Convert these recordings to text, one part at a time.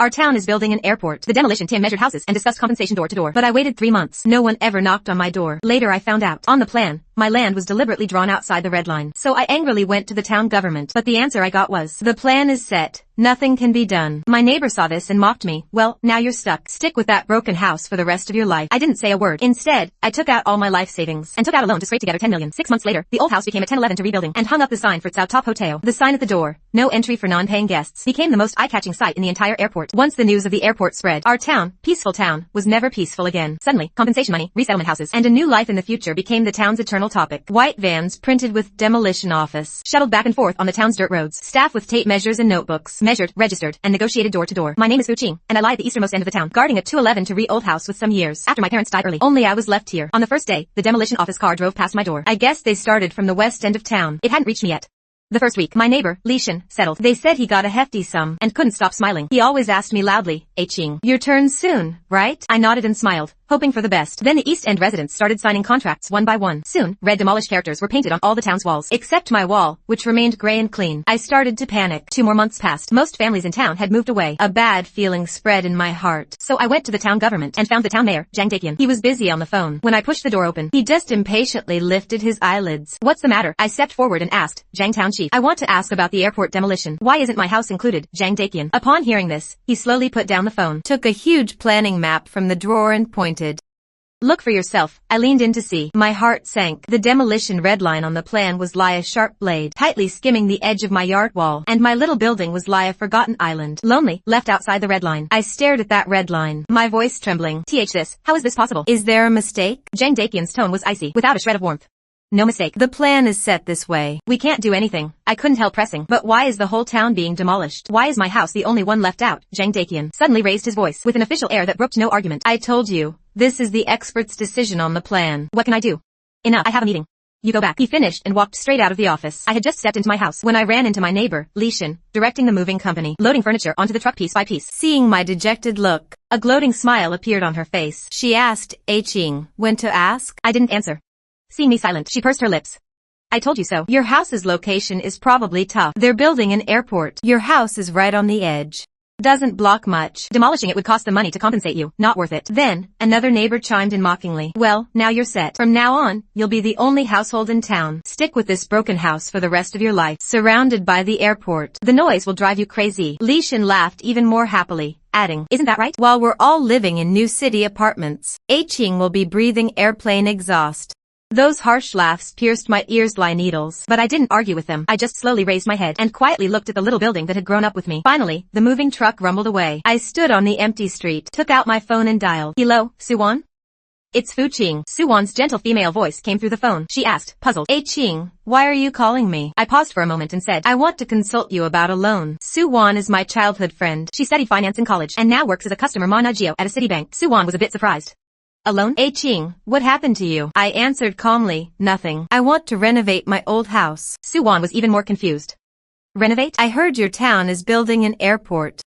Our town is building an airport. The demolition team measured houses and discussed compensation door to door. But I waited 3 months. No one ever knocked on my door. Later I found out. On the plan, my land was deliberately drawn outside the red line. So I angrily went to the town government. But the answer I got was, the plan is set. Nothing can be done. My neighbor saw this and mocked me. Well, now you're stuck. Stick with that broken house for the rest of your life. I didn't say a word. Instead, I took out all my life savings and took out a loan to scrape together 10 million. 6 months later, the old house became a 1011 to rebuilding and hung up the sign for its top hotel. The sign at the door, no entry for non-paying guests, became the most eye-catching sight in the entire airport. Once the news of the airport spread, our town, peaceful town, was never peaceful again. Suddenly, compensation money, resettlement houses, and a new life in the future became the town's eternal topic. White vans printed with demolition office, shuttled back and forth on the town's dirt roads. Staff with tape measures and notebooks, measured, registered, and negotiated door to door. My name is Fu Qing, and I lie at the easternmost end of the town, guarding a 211 to re-old house with some years after my parents died early. Only I was left here. On the first day, the demolition office car drove past my door. I guess they started from the west end of town. It hadn't reached me yet. The first week, my neighbor, Li Shen, settled. They said he got a hefty sum and couldn't stop smiling. He always asked me loudly, "Hey Qing, your turn soon, right?" I nodded and smiled, hoping for the best. Then the East End residents started signing contracts one by one. Soon, red demolished characters were painted on all the town's walls, except my wall, which remained gray and clean. I started to panic. 2 more months passed. Most families in town had moved away. A bad feeling spread in my heart. So I went to the town government and found the town mayor, Zhang Daqian. He was busy on the phone. When I pushed the door open, he just impatiently lifted his eyelids. "What's the matter?" I stepped forward and asked, "Zhang Town Chief, I want to ask about the airport demolition. Why isn't my house included?" Zhang Daqian. Upon hearing this, he slowly put down the phone, took a huge planning map from the drawer and pointed. "Look for yourself." I leaned in to see. My heart sank. The demolition red line on the plan was lie a sharp blade, tightly skimming the edge of my yard wall, and my little building was lie a forgotten island, lonely, left outside the red line. I stared at that red line, my voice trembling. This, how is this possible? Is there a mistake?" Zhang Daqian's tone was icy, without a shred of warmth. "No mistake. The plan is set this way. We can't do anything." I couldn't help pressing. "But why is the whole town being demolished? Why is my house the only one left out?" Zhang Daqian suddenly raised his voice, with an official air that brooked no argument. "I told you. This is the expert's decision on the plan. What can I do?" "Enough. I have a meeting. You go back." He finished and walked straight out of the office. I had just stepped into my house when I ran into my neighbor, Li Shen, directing the moving company, loading furniture onto the truck piece by piece. Seeing my dejected look, a gloating smile appeared on her face. She asked, "Hey Qing, when to ask?" I didn't answer. Seeing me silent, she pursed her lips. "I told you so. Your house's location is probably tough. They're building an airport. Your house is right on the edge. Doesn't block much. Demolishing it would cost the money to compensate you. Not worth it." Then, another neighbor chimed in mockingly. "Well, now you're set. From now on, you'll be the only household in town. Stick with this broken house for the rest of your life, surrounded by the airport. The noise will drive you crazy." Li Shen laughed even more happily, adding, "Isn't that right? While we're all living in new city apartments, Qing will be breathing airplane exhaust." Those harsh laughs pierced my ears like needles, but I didn't argue with them. I just slowly raised my head and quietly looked at the little building that had grown up with me. Finally, the moving truck rumbled away. I stood on the empty street, took out my phone and dialed. "Hello, Suwan?" "It's Fu Qing." Suwan's gentle female voice came through the phone. She asked, puzzled, "Hey Qing, why are you calling me?" I paused for a moment and said, "I want to consult you about a loan. Suwan is my childhood friend. She studied finance in college and now works as a customer managio at a Citibank." Suwan was a bit surprised. "Alone?" "Hey Qing, what happened to you?" I answered calmly, "Nothing. I want to renovate my old house." Suwan was even more confused. "Renovate?" "I heard your town is building an airport.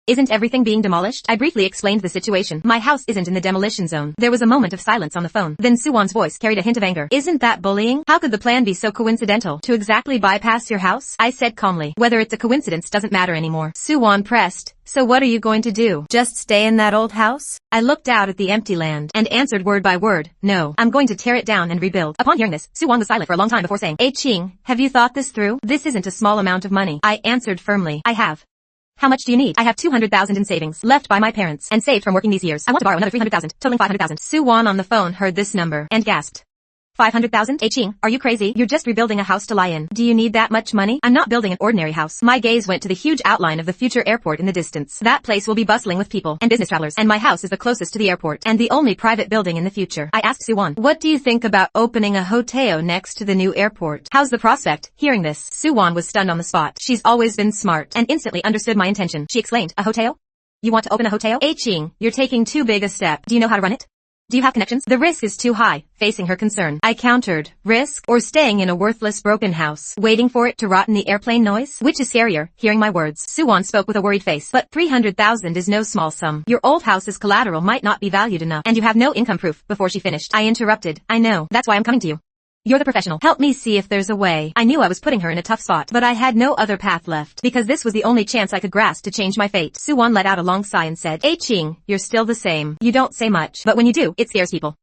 Isn't everything being demolished?" I briefly explained the situation. "My house isn't in the demolition zone." There was a moment of silence on the phone. Then Suwan's voice carried a hint of anger. "Isn't that bullying? How could the plan be so coincidental to exactly bypass your house?" I said calmly, "Whether it's a coincidence doesn't matter anymore." Suwan pressed, "So what are you going to do? Just stay in that old house?" I looked out at the empty land and answered word by word, "No, I'm going to tear it down and rebuild." Upon hearing this, Suwan was silent for a long time before saying, "Hey Qing, have you thought this through? This isn't a small amount of money." I answered firmly, "I have." "How much do you need?" "I have 200,000 in savings, left by my parents, and saved from working these years. I want to borrow another 300,000, totaling 500,000. Suwan on the phone heard this number and gasped. 500,000? Hey Qing, are you crazy? You're just rebuilding a house to lie in. Do you need that much money?" "I'm not building an ordinary house." My gaze went to the huge outline of the future airport in the distance. That place will be bustling with people and business travelers, and my house is the closest to the airport and the only private building in the future. I asked Suwan, "What do you think about opening a hotel next to the new airport? How's the prospect?" Hearing this, Suwan was stunned on the spot. She's always been smart and instantly understood my intention. She exclaimed, "A hotel? You want to open a hotel?" "Hey Qing, you're taking too big a step. Do you know how to run it? Do you have connections?" "The risk is too high," facing her concern. I countered, "Risk or staying in a worthless broken house, waiting for it to rot in the airplane noise? Which is scarier?" Hearing my words, Suwan spoke with a worried face. "But 300,000 is no small sum. Your old house's collateral might not be valued enough, and you have no income proof." Before she finished, I interrupted, "I know. That's why I'm coming to you." You're the professional. Help me see if there's a way. I knew I was putting her in a tough spot, but I had no other path left, because this was the only chance I could grasp to change my fate. Suwon let out a long sigh and said, Ching, you're still the same. You don't say much, but when you do, it scares people.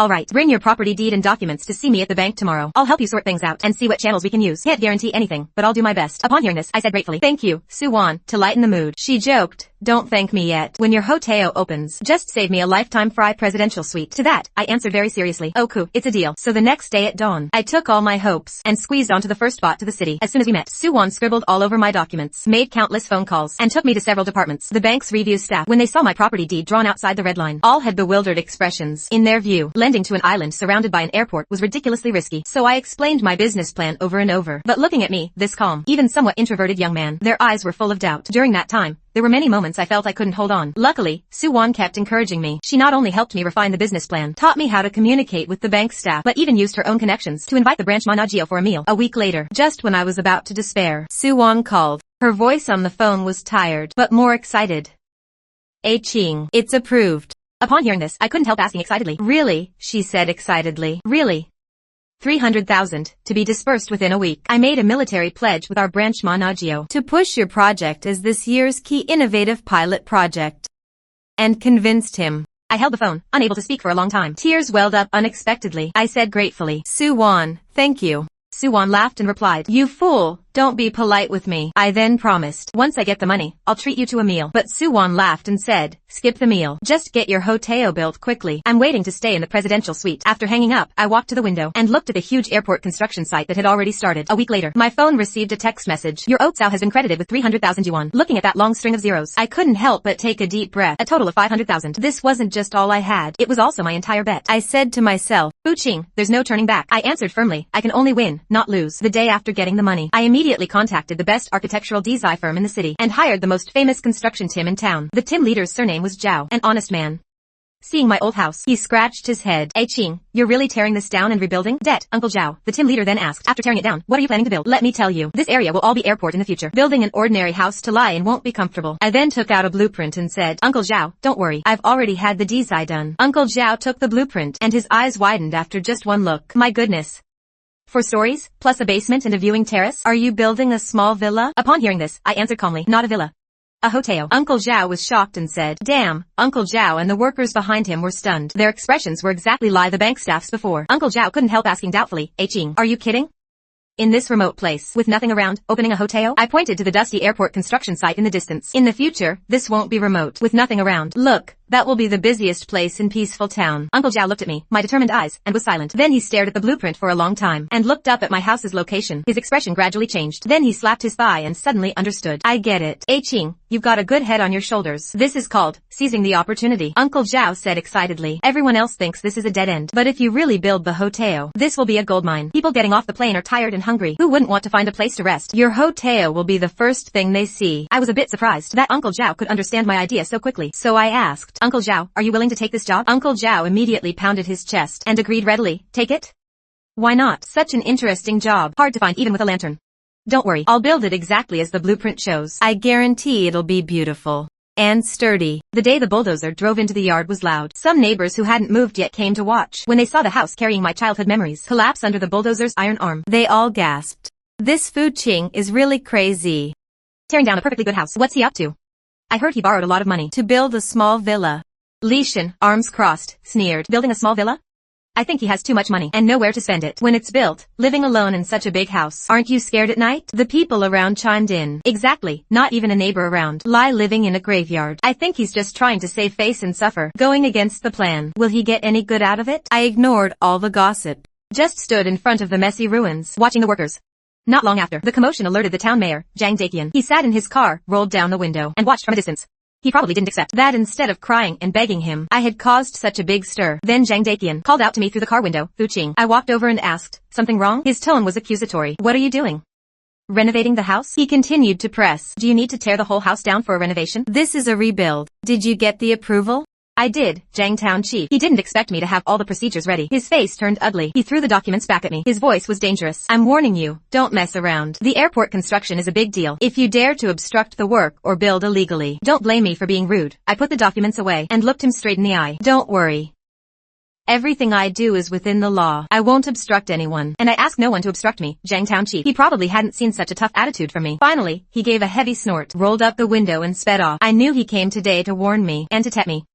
Alright, bring your property deed and documents to see me at the bank tomorrow. I'll help you sort things out and see what channels we can use. Can't guarantee anything, but I'll do my best. Upon hearing this, I said gratefully, thank you, Suwon, to lighten the mood. She joked, don't thank me yet. When your hotel opens, just save me a lifetime fry presidential suite. To that, I answered very seriously, oh cool, it's a deal. So the next day at dawn, I took all my hopes and squeezed onto the first bot to the city. As soon as we met, Suwon scribbled all over my documents, made countless phone calls, and took me to several departments. The bank's review staff, when they saw my property deed drawn outside the red line, all had bewildered expressions. In their view, lending to an island surrounded by an airport was ridiculously risky. So I explained my business plan over and over. But looking at me, this calm, even somewhat introverted young man, their eyes were full of doubt. During that time, there were many moments I felt I couldn't hold on. Luckily, Suwon kept encouraging me. She not only helped me refine the business plan, taught me how to communicate with the bank staff, but even used her own connections to invite the branch manager for a meal. A week later, just when I was about to despair, Suwon called. Her voice on the phone was tired, but more excited. Ching, it's approved. Upon hearing this, I couldn't help asking excitedly. Really? She said excitedly. Really? 300,000, to be dispersed within a week. I made a military pledge with our branch Managio to push your project as this year's key innovative pilot project. And convinced him. I held the phone, unable to speak for a long time. Tears welled up unexpectedly. I said gratefully, Suwon, thank you. Suwon laughed and replied, you fool, don't be polite with me. I then promised, once I get the money, I'll treat you to a meal. But Suwon laughed and said, skip the meal. Just get your hotel built quickly. I'm waiting to stay in the presidential suite. After hanging up, I walked to the window and looked at the huge airport construction site that had already started. A week later, my phone received a text message. Your Otsao has been credited with 300,000 yuan. Looking at that long string of zeros, I couldn't help but take a deep breath. A total of 500,000. This wasn't just all I had. It was also my entire bet. I said to myself, Ching, there's no turning back. I answered firmly, I can only win, not lose. The day after getting the money, I immediately contacted the best architectural design firm in the city and hired the most famous construction team in town. The team leader's surname was Zhao, an honest man. Seeing my old house, he scratched his head. Ching, you're really tearing this down and rebuilding? Det, Uncle Zhao. The team leader then asked, after tearing it down, what are you planning to build? Let me tell you, this area will all be airport in the future. Building an ordinary house to lie in won't be comfortable. I then took out a blueprint and said, Uncle Zhao, don't worry, I've already had the design done. Uncle Zhao took the blueprint and his eyes widened after just one look. My goodness. 4 stories, plus a basement and a viewing terrace? Are you building a small villa? Upon hearing this, I answered calmly, not a villa. A hotel. Uncle Zhao was shocked and said, damn. Uncle Zhao and the workers behind him were stunned. Their expressions were exactly like the bank staff's before. Uncle Zhao couldn't help asking doubtfully, Ching, are you kidding? In this remote place, with nothing around, opening a hotel? I pointed to the dusty airport construction site in the distance. In the future, this won't be remote, with nothing around. Look, that will be the busiest place in peaceful town. Uncle Zhao looked at me, my determined eyes, and was silent. Then he stared at the blueprint for a long time, and looked up at my house's location. His expression gradually changed. Then he slapped his thigh and suddenly understood. I get it. Ching, you've got a good head on your shoulders. This is called seizing the opportunity. Uncle Zhao said excitedly. Everyone else thinks this is a dead end. But if you really build the hotel, this will be a goldmine. People getting off the plane are tired and hungry. Who wouldn't want to find a place to rest? Your hotel will be the first thing they see. I was a bit surprised that Uncle Zhao could understand my idea so quickly. So I asked, Uncle Zhao, are you willing to take this job? Uncle Zhao immediately pounded his chest and agreed readily. Take it? Why not? Such an interesting job. Hard to find even with a lantern. Don't worry, I'll build it exactly as the blueprint shows. I guarantee it'll be beautiful. And sturdy. The day the bulldozer drove into the yard was loud. Some neighbors who hadn't moved yet came to watch. When they saw the house carrying my childhood memories collapse under the bulldozer's iron arm, they all gasped. This Ching is really crazy. Tearing down a perfectly good house. What's he up to? I heard he borrowed a lot of money to build a small villa. Li Shen, arms crossed, sneered. Building a small villa? I think he has too much money and nowhere to spend it. When it's built, living alone in such a big house, aren't you scared at night? The people around chimed in. Exactly, not even a neighbor around. Lie living in a graveyard. I think he's just trying to save face and suffer. Going against the plan. Will he get any good out of it? I ignored all the gossip. Just stood in front of the messy ruins, watching the workers. Not long after, the commotion alerted the town mayor, Zhang Daqian. He sat in his car, rolled down the window, and watched from a distance. He probably didn't accept that instead of crying and begging him, I had caused such a big stir. Then Zhang Daqian called out to me through the car window, Ching. I walked over and asked, something wrong? His tone was accusatory. What are you doing? Renovating the house? He continued to press. Do you need to tear the whole house down for a renovation? This is a rebuild. Did you get the approval? I did, Zhang Town Chief. He didn't expect me to have all the procedures ready. His face turned ugly. He threw the documents back at me. His voice was dangerous. I'm warning you, don't mess around. The airport construction is a big deal. If you dare to obstruct the work or build illegally, don't blame me for being rude. I put the documents away and looked him straight in the eye. Don't worry. Everything I do is within the law. I won't obstruct anyone. And I ask no one to obstruct me, Zhang Town Chief. He probably hadn't seen such a tough attitude from me. Finally, he gave a heavy snort, rolled up the window and sped off. I knew he came today to warn me and to tempt me.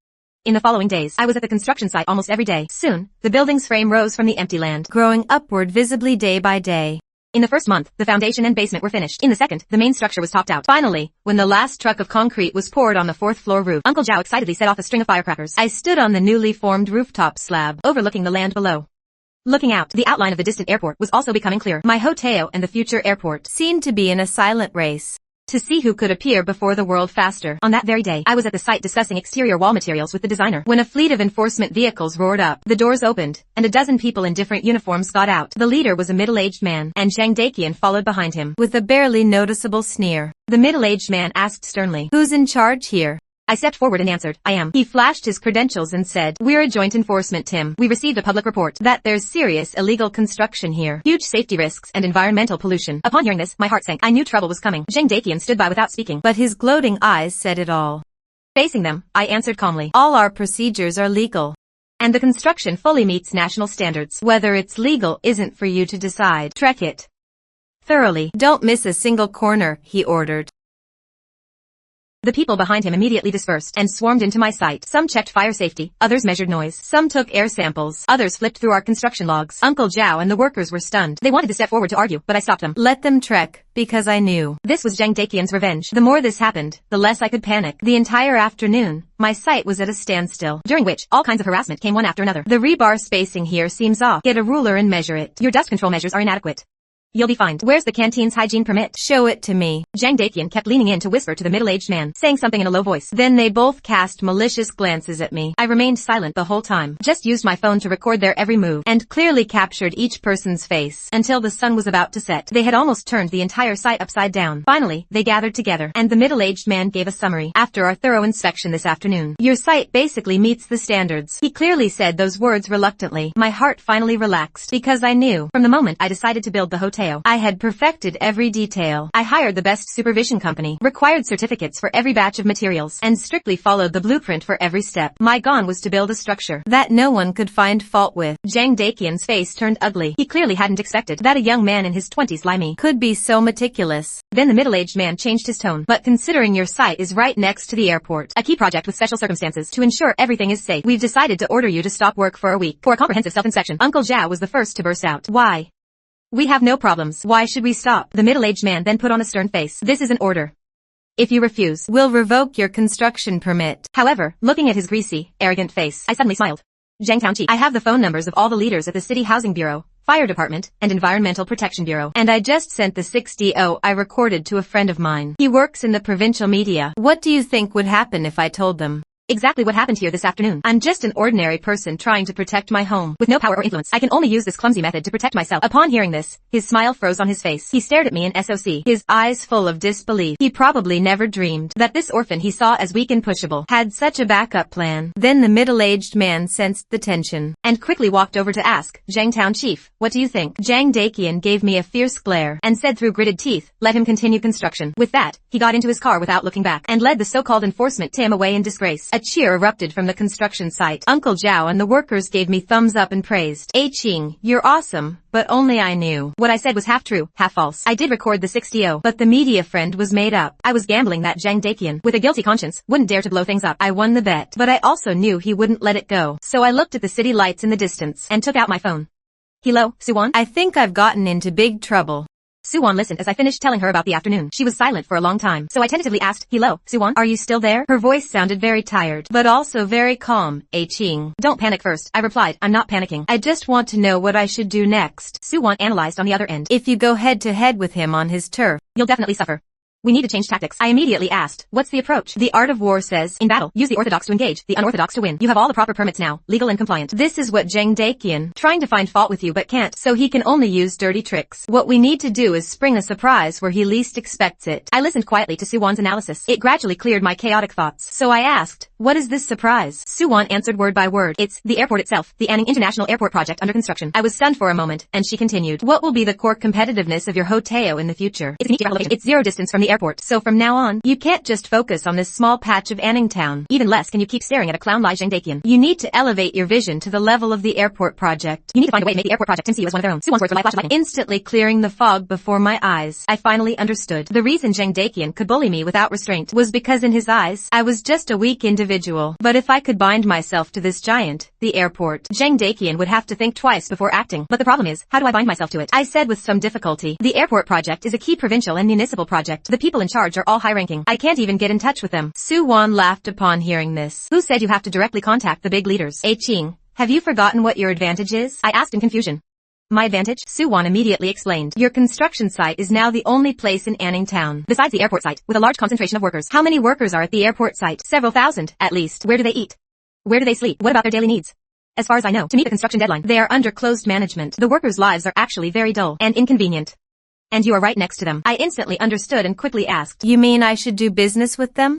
In the following days, I was at the construction site almost every day. Soon, the building's frame rose from the empty land, growing upward visibly day by day. In the first month, the foundation and basement were finished. In the second, the main structure was topped out. Finally, when the last truck of concrete was poured on the fourth-floor roof, Uncle Zhao excitedly set off a string of firecrackers. I stood on the newly formed rooftop slab, overlooking the land below. Looking out, the outline of the distant airport was also becoming clear. My hotel and the future airport seemed to be in a silent race to see who could appear before the world faster. On that very day, I was at the site discussing exterior wall materials with the designer, when a fleet of enforcement vehicles roared up. The doors opened, and a dozen people in different uniforms got out. The leader was a middle-aged man, and Zhang Daqian followed behind him, with a barely noticeable sneer. The middle-aged man asked sternly, "Who's in charge here?" I stepped forward and answered, "I am." He flashed his credentials and said, "We're a joint enforcement team. We received a public report that there's serious illegal construction here, huge safety risks and environmental pollution." Upon hearing this, my heart sank. I knew trouble was coming. Zhang Daqian stood by without speaking, but his gloating eyes said it all. Facing them, I answered calmly, "All our procedures are legal, and the construction fully meets national standards. Whether it's legal isn't for you to decide. Check it thoroughly. Don't miss a single corner," he ordered. The people behind him immediately dispersed and swarmed into my site. Some checked fire safety, others measured noise. Some took air samples, others flipped through our construction logs. Uncle Zhao and the workers were stunned. They wanted to step forward to argue, but I stopped them. Let them trek, because I knew this was Zhang Daqian's revenge. The more this happened, the less I could panic. The entire afternoon, my site was at a standstill, during which all kinds of harassment came one after another. "The rebar spacing here seems off. Get a ruler and measure it. Your dust control measures are inadequate. You'll be fined. Where's the canteen's hygiene permit? Show it to me." Zhang Daqian kept leaning in to whisper to the middle-aged man, saying something in a low voice. Then they both cast malicious glances at me. I remained silent the whole time, just used my phone to record their every move, and clearly captured each person's face, until the sun was about to set. They had almost turned the entire site upside down. Finally, they gathered together, and the middle-aged man gave a summary. "After our thorough inspection this afternoon, your site basically meets the standards." He clearly said those words reluctantly. My heart finally relaxed, because I knew, from the moment I decided to build the hotel, I had perfected every detail. I hired the best supervision company, required certificates for every batch of materials, and strictly followed the blueprint for every step. My goal was to build a structure that no one could find fault with. Zhang Daqian's face turned ugly. He clearly hadn't expected that a young man in his 20s like me could be so meticulous. Then the middle-aged man changed his tone. "But considering your site is right next to the airport, a key project with special circumstances to ensure everything is safe, we've decided to order you to stop work for a week for a comprehensive self-inspection." Uncle Zhao was the first to burst out. "Why? We have no problems. Why should we stop?" The middle-aged man then put on a stern face. "This is an order. If you refuse, we'll revoke your construction permit." However, looking at his greasy, arrogant face, I suddenly smiled. "Zhang Townchi, I have the phone numbers of all the leaders at the City Housing Bureau, Fire Department, and Environmental Protection Bureau, and I just sent the 60 I recorded to a friend of mine. He works in the provincial media. What do you think would happen if I told them exactly what happened here this afternoon? I'm just an ordinary person trying to protect my home, with no power or influence. I can only use this clumsy method to protect myself." Upon hearing this, his smile froze on his face. He stared at me in SOC, his eyes full of disbelief. He probably never dreamed that this orphan he saw as weak and pushable had such a backup plan. Then the middle-aged man sensed the tension, and quickly walked over to ask, "Zhang Town Chief, what do you think?" Zhang Daqian gave me a fierce glare, and said through gritted teeth, "Let him continue construction." With that, he got into his car without looking back, and led the so-called enforcement team away in disgrace. A cheer erupted from the construction site. Uncle Zhao and the workers gave me thumbs up and praised. "Ching, you're awesome." But only I knew what I said was half true, half false. I did record the 60, but the media friend was made up. I was gambling that Zhang Daqian, with a guilty conscience, wouldn't dare to blow things up. I won the bet, but I also knew he wouldn't let it go. So I looked at the city lights in the distance, and took out my phone. "Hello, Suwon? I think I've gotten into big trouble." Suwon listened as I finished telling her about the afternoon. She was silent for a long time, so I tentatively asked, "Hello, Suwon, are you still there?" Her voice sounded very tired, but also very calm. "Ching, don't panic first," I replied. "I'm not panicking. I just want to know what I should do next." Suwon analyzed on the other end. "If you go head-to-head with him on his turf, you'll definitely suffer. We need to change tactics." I immediately asked, "What's the approach?" "The art of war says, in battle, use the orthodox to engage, the unorthodox to win. You have all the proper permits now, legal and compliant. This is what Zhang Daqian, trying to find fault with you but can't, so he can only use dirty tricks. What we need to do is spring a surprise where he least expects it." I listened quietly to Suwon's analysis. It gradually cleared my chaotic thoughts. So I asked, What is this surprise? Suwon answered word by word. It's the airport itself, the Anning International Airport project under construction. I was stunned for a moment, and she continued. What will be the core competitiveness of your Hoteo in the future? It's zero distance from the airport, so from now on, you can't just focus on this small patch of Anning town. Even less can you keep staring at a clown like Zhang. You need to elevate your vision to the level of the airport project. You need to find a way to make the airport project see you as one of their own. Suwon's words were like flash of lightning, instantly clearing the fog before my eyes. I finally understood. The reason Zhang Daqian could bully me without restraint was because in his eyes, I was just a weak individual. But if I could bind myself to this giant, the airport, Zhang Daqian would have to think twice before acting. But the problem is, how do I bind myself to it? I said with some difficulty. The airport project is a key provincial and municipal project. The people in charge are all high-ranking. I can't even get in touch with them. Suwon laughed upon hearing this. Who said you have to directly contact the big leaders? Qing, have you forgotten what your advantage is? I asked in confusion. My advantage? Suwon immediately explained. Your construction site is now the only place in Anning town, besides the airport site, with a large concentration of workers. How many workers are at the airport site? Several thousand, at least. Where do they eat? Where do they sleep? What about their daily needs? As far as I know, to meet the construction deadline, they are under closed management. The workers' lives are actually very dull and inconvenient. And you are right next to them. I instantly understood and quickly asked, you mean I should do business with them?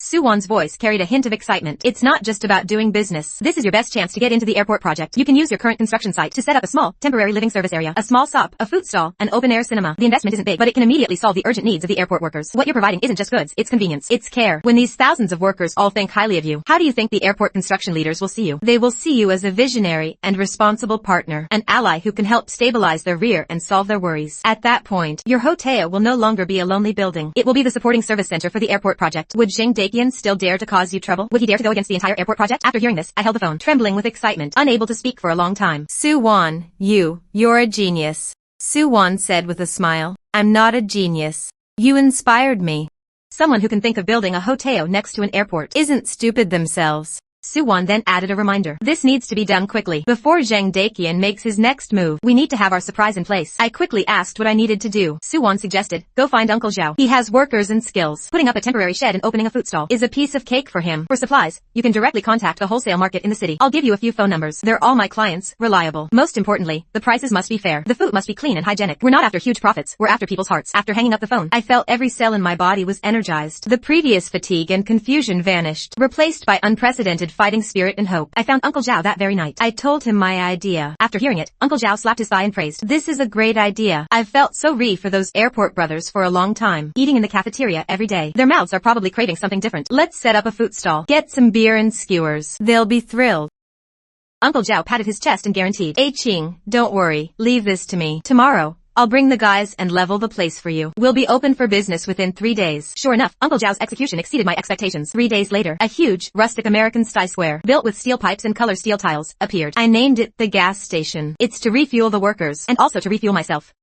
Suwon's voice carried a hint of excitement. It's not just about doing business. This is your best chance to get into the airport project. You can use your current construction site to set up a small, temporary living service area, a small shop, a food stall, an open-air cinema. The investment isn't big, but it can immediately solve the urgent needs of the airport workers. What you're providing isn't just goods, it's convenience, it's care. When these thousands of workers all think highly of you, how do you think the airport construction leaders will see you? They will see you as a visionary and responsible partner, an ally who can help stabilize their rear and solve their worries. At that point, your Hoteo will no longer be a lonely building. It will be the supporting service center for the airport project. Would Zhang Daqian still dare to cause you trouble? Would he dare to go against the entire airport project? After hearing this, I held the phone, trembling with excitement, unable to speak for a long time. Suwon, you're a genius. Suwon said with a smile. I'm not a genius. You inspired me. Someone who can think of building a Hoteo next to an airport isn't stupid themselves. Suwon then added a reminder. This needs to be done quickly. Before Zhang Daqian makes his next move, we need to have our surprise in place. I quickly asked what I needed to do. Suwon suggested, go find Uncle Zhao. He has workers and skills. Putting up a temporary shed and opening a food stall is a piece of cake for him. For supplies, you can directly contact the wholesale market in the city. I'll give you a few phone numbers. They're all my clients, reliable. Most importantly, the prices must be fair. The food must be clean and hygienic. We're not after huge profits, we're after people's hearts. After hanging up the phone, I felt every cell in my body was energized. The previous fatigue and confusion vanished, replaced by unprecedented fighting spirit and hope. I found Uncle Zhao that very night. I told him my idea. After hearing it, Uncle Zhao slapped his thigh and praised. This is a great idea. I've felt so for those airport brothers for a long time, eating in the cafeteria every day. Their mouths are probably craving something different. Let's set up a food stall. Get some beer and skewers. They'll be thrilled. Uncle Zhao patted his chest and guaranteed. Qing, don't worry. Leave this to me. Tomorrow, I'll bring the guys and level the place for you. We'll be open for business within 3 days. Sure enough, Uncle Zhao's execution exceeded my expectations. 3 days later, a huge, rustic American-style square, built with steel pipes and color steel tiles, appeared. I named it the gas station. It's to refuel the workers, and also to refuel myself.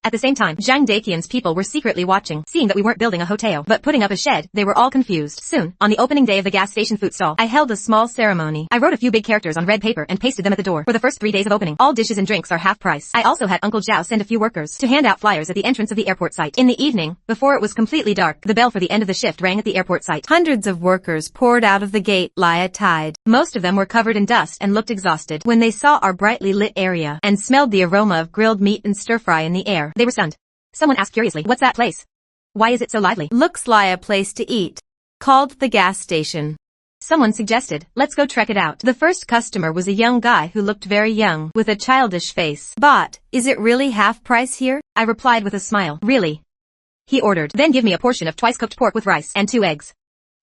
At the same time, Zhang Daqian's people were secretly watching, seeing that we weren't building a Hoteo, but putting up a shed. They were all confused. Soon, on the opening day of the gas station food stall, I held a small ceremony. I wrote a few big characters on red paper and pasted them at the door. For the first 3 days of opening, all dishes and drinks are half price. I also had Uncle Zhao send a few workers to hand out flyers at the entrance of the airport site. In the evening, before it was completely dark, the bell for the end of the shift rang at the airport site. Hundreds of workers poured out of the gate, lie-tied. Most of them were covered in dust and looked exhausted. When they saw our brightly lit area and smelled the aroma of grilled meat and stir-fry in the air, they were stunned. Someone asked curiously, what's that place? Why is it so lively? Looks like a place to eat. Called the gas station. Someone suggested, let's go check it out. The first customer was a young guy who looked very young, with a childish face. But, is it really half price here? I replied with a smile. Really? He ordered, then give me a portion of twice-cooked pork with rice and 2 eggs.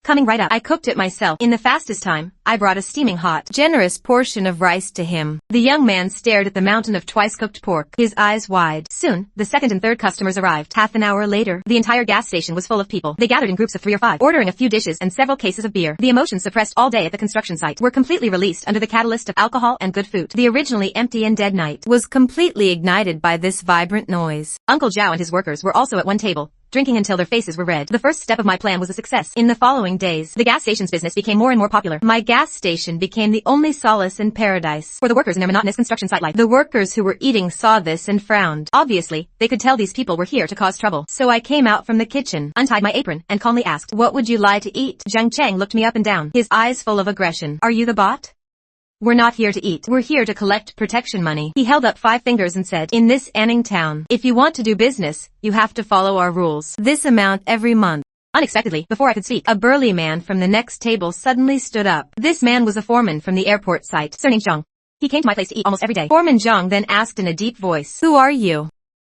Coming right up, I cooked it myself. In the fastest time, I brought a steaming hot, generous portion of rice to him. The young man stared at the mountain of twice-cooked pork, his eyes wide. Soon, the second and third customers arrived. Half an hour later, the entire gas station was full of people. They gathered in groups of 3 or 5, ordering a few dishes and several cases of beer. The emotions suppressed all day at the construction site were completely released under the catalyst of alcohol and good food. The originally empty and dead night was completely ignited by this vibrant noise. Uncle Zhao and his workers were also at one table, drinking until their faces were red. The first step of my plan was a success. In the following days, the gas station's business became more and more popular. My gas station became the only solace in paradise for the workers in their monotonous construction site life. The workers who were eating saw this and frowned. Obviously, they could tell these people were here to cause trouble. So I came out from the kitchen, untied my apron, and calmly asked, what would you like to eat? Zhang Cheng looked me up and down, his eyes full of aggression. Are you the bot? We're not here to eat. We're here to collect protection money. He held up 5 fingers and said, in this Anning town, if you want to do business, you have to follow our rules. This amount every month. Unexpectedly, before I could speak, a burly man from the next table suddenly stood up. This man was a foreman from the airport site, surnamed Zhang. He came to my place to eat almost every day. Foreman Zhang then asked in a deep voice, "Who are you?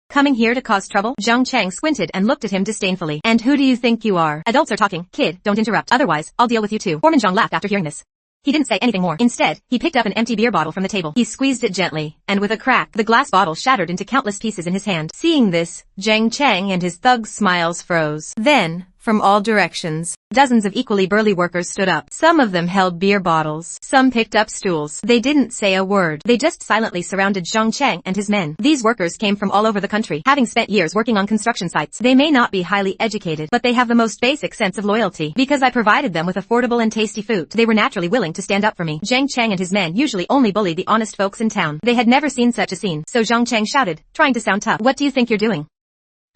Coming here to cause trouble?" Zhang Cheng squinted and looked at him disdainfully. "And who do you think you are?" "Adults are talking. Kid, don't interrupt. Otherwise, I'll deal with you too." Foreman Zhang laughed after hearing this. He didn't say anything more. Instead, he picked up an empty beer bottle from the table. He squeezed it gently, and with a crack, the glass bottle shattered into countless pieces in his hand. Seeing this, Zhang Cheng and his thug's smiles froze. Then, from all directions, dozens of equally burly workers stood up. Some of them held beer bottles. Some picked up stools. They didn't say a word. They just silently surrounded Zhang Cheng and his men. These workers came from all over the country, having spent years working on construction sites. They may not be highly educated, but they have the most basic sense of loyalty. Because I provided them with affordable and tasty food, they were naturally willing to stand up for me. Zhang Cheng and his men usually only bully the honest folks in town. They had never seen such a scene, so Zhang Cheng shouted, trying to sound tough, "What do you think you're doing?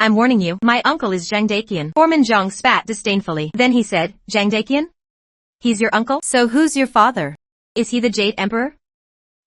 I'm warning you, my uncle is Zhang Daqian." Foreman Zhang spat disdainfully. Then he said, "Zhang Daqian? He's your uncle? So who's your father? Is he the Jade Emperor?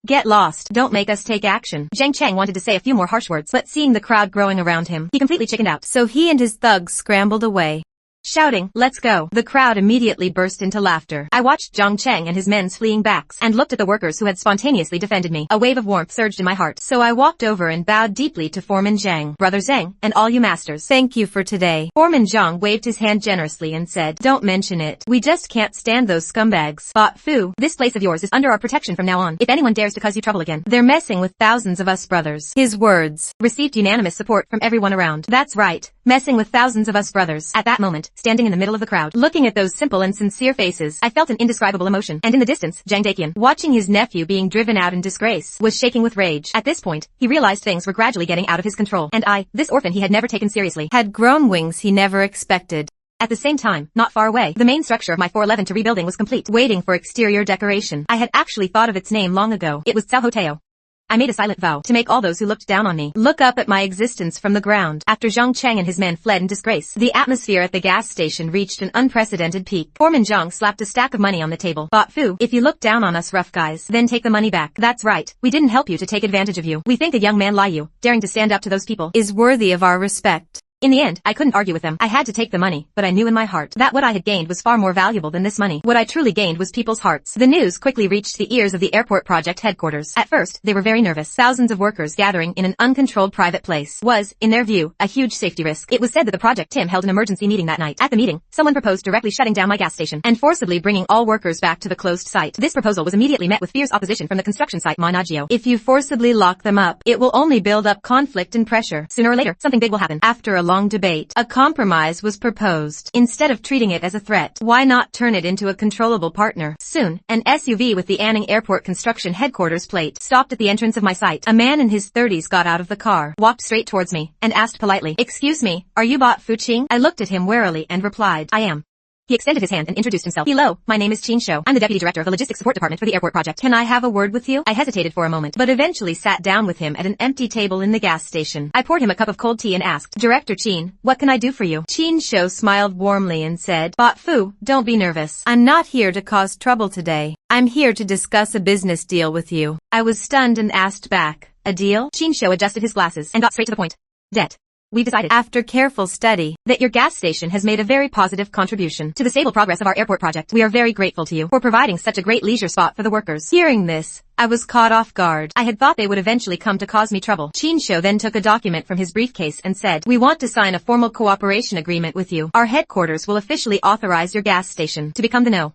Get lost. Don't make us take action." Zhang Cheng wanted to say a few more harsh words, but seeing the crowd growing around him, he completely chickened out. So he and his thugs scrambled away, shouting, "Let's go." The crowd immediately burst into laughter. I watched Zhang Cheng and his men's fleeing backs, and looked at the workers who had spontaneously defended me. A wave of warmth surged in my heart, so I walked over and bowed deeply to Foreman Zhang. "Brother Zhang, and all you masters, thank you for today." Foreman Zhang waved his hand generously and said, "Don't mention it. We just can't stand those scumbags. Bot Fu, this place of yours is under our protection from now on. If anyone dares to cause you trouble again, they're messing with thousands of us brothers." His words received unanimous support from everyone around. That's right. Messing with thousands of us brothers. At that moment, standing in the middle of the crowd, looking at those simple and sincere faces, I felt an indescribable emotion. And in the distance, Zhang Daqian, watching his nephew being driven out in disgrace, was shaking with rage. At this point, he realized things were gradually getting out of his control. And I, this orphan he had never taken seriously, had grown wings he never expected. At the same time, not far away, the main structure of my 411 to rebuilding was complete, waiting for exterior decoration. I had actually thought of its name long ago. It was Cao Hoteo. I made a silent vow to make all those who looked down on me look up at my existence from the ground. After Zhang Cheng and his men fled in disgrace, the atmosphere at the gas station reached an unprecedented peak. Foreman Zhang slapped a stack of money on the table. "Bot Fu, if you look down on us rough guys, then take the money back. That's right. We didn't help you to take advantage of you. We think a young man like you, daring to stand up to those people, is worthy of our respect." In the end, I couldn't argue with them. I had to take the money, but I knew in my heart that what I had gained was far more valuable than this money. What I truly gained was people's hearts. The news quickly reached the ears of the airport project headquarters. At first, they were very nervous. Thousands of workers gathering in an uncontrolled private place was, in their view, a huge safety risk. It was said that the project team held an emergency meeting that night. At the meeting, someone proposed directly shutting down my gas station and forcibly bringing all workers back to the closed site. This proposal was immediately met with fierce opposition from the construction site Monagio. If you forcibly lock them up, it will only build up conflict and pressure. Sooner or later, something big will happen. After a long debate, a compromise was proposed. Instead of treating it as a threat, why not turn it into a controllable partner? Soon, an SUV with the Anning Airport Construction Headquarters plate stopped at the entrance of my site. A man in his 30s got out of the car, walked straight towards me, and asked politely, "Excuse me, are you Bot Fu Qing?" I looked at him warily and replied, "I am." He extended his hand and introduced himself. "Hello, my name is Qin Shou. I'm the Deputy Director of the Logistics Support Department for the airport project. Can I have a word with you?" I hesitated for a moment, but eventually sat down with him at an empty table in the gas station. I poured him a cup of cold tea and asked, "Director Qin, what can I do for you?" Qin Shou smiled warmly and said, "Bot Fu, don't be nervous. I'm not here to cause trouble today. I'm here to discuss a business deal with you." I was stunned and asked back, "A deal?" Qin Shou adjusted his glasses and got straight to the point. "Debt. We've decided, after careful study, that your gas station has made a very positive contribution to the stable progress of our airport project. We are very grateful to you for providing such a great leisure spot for the workers." Hearing this, I was caught off guard. I had thought they would eventually come to cause me trouble. Qin Shou then took a document from his briefcase and said, "We want to sign a formal cooperation agreement with you. Our headquarters will officially authorize your gas station to become the No.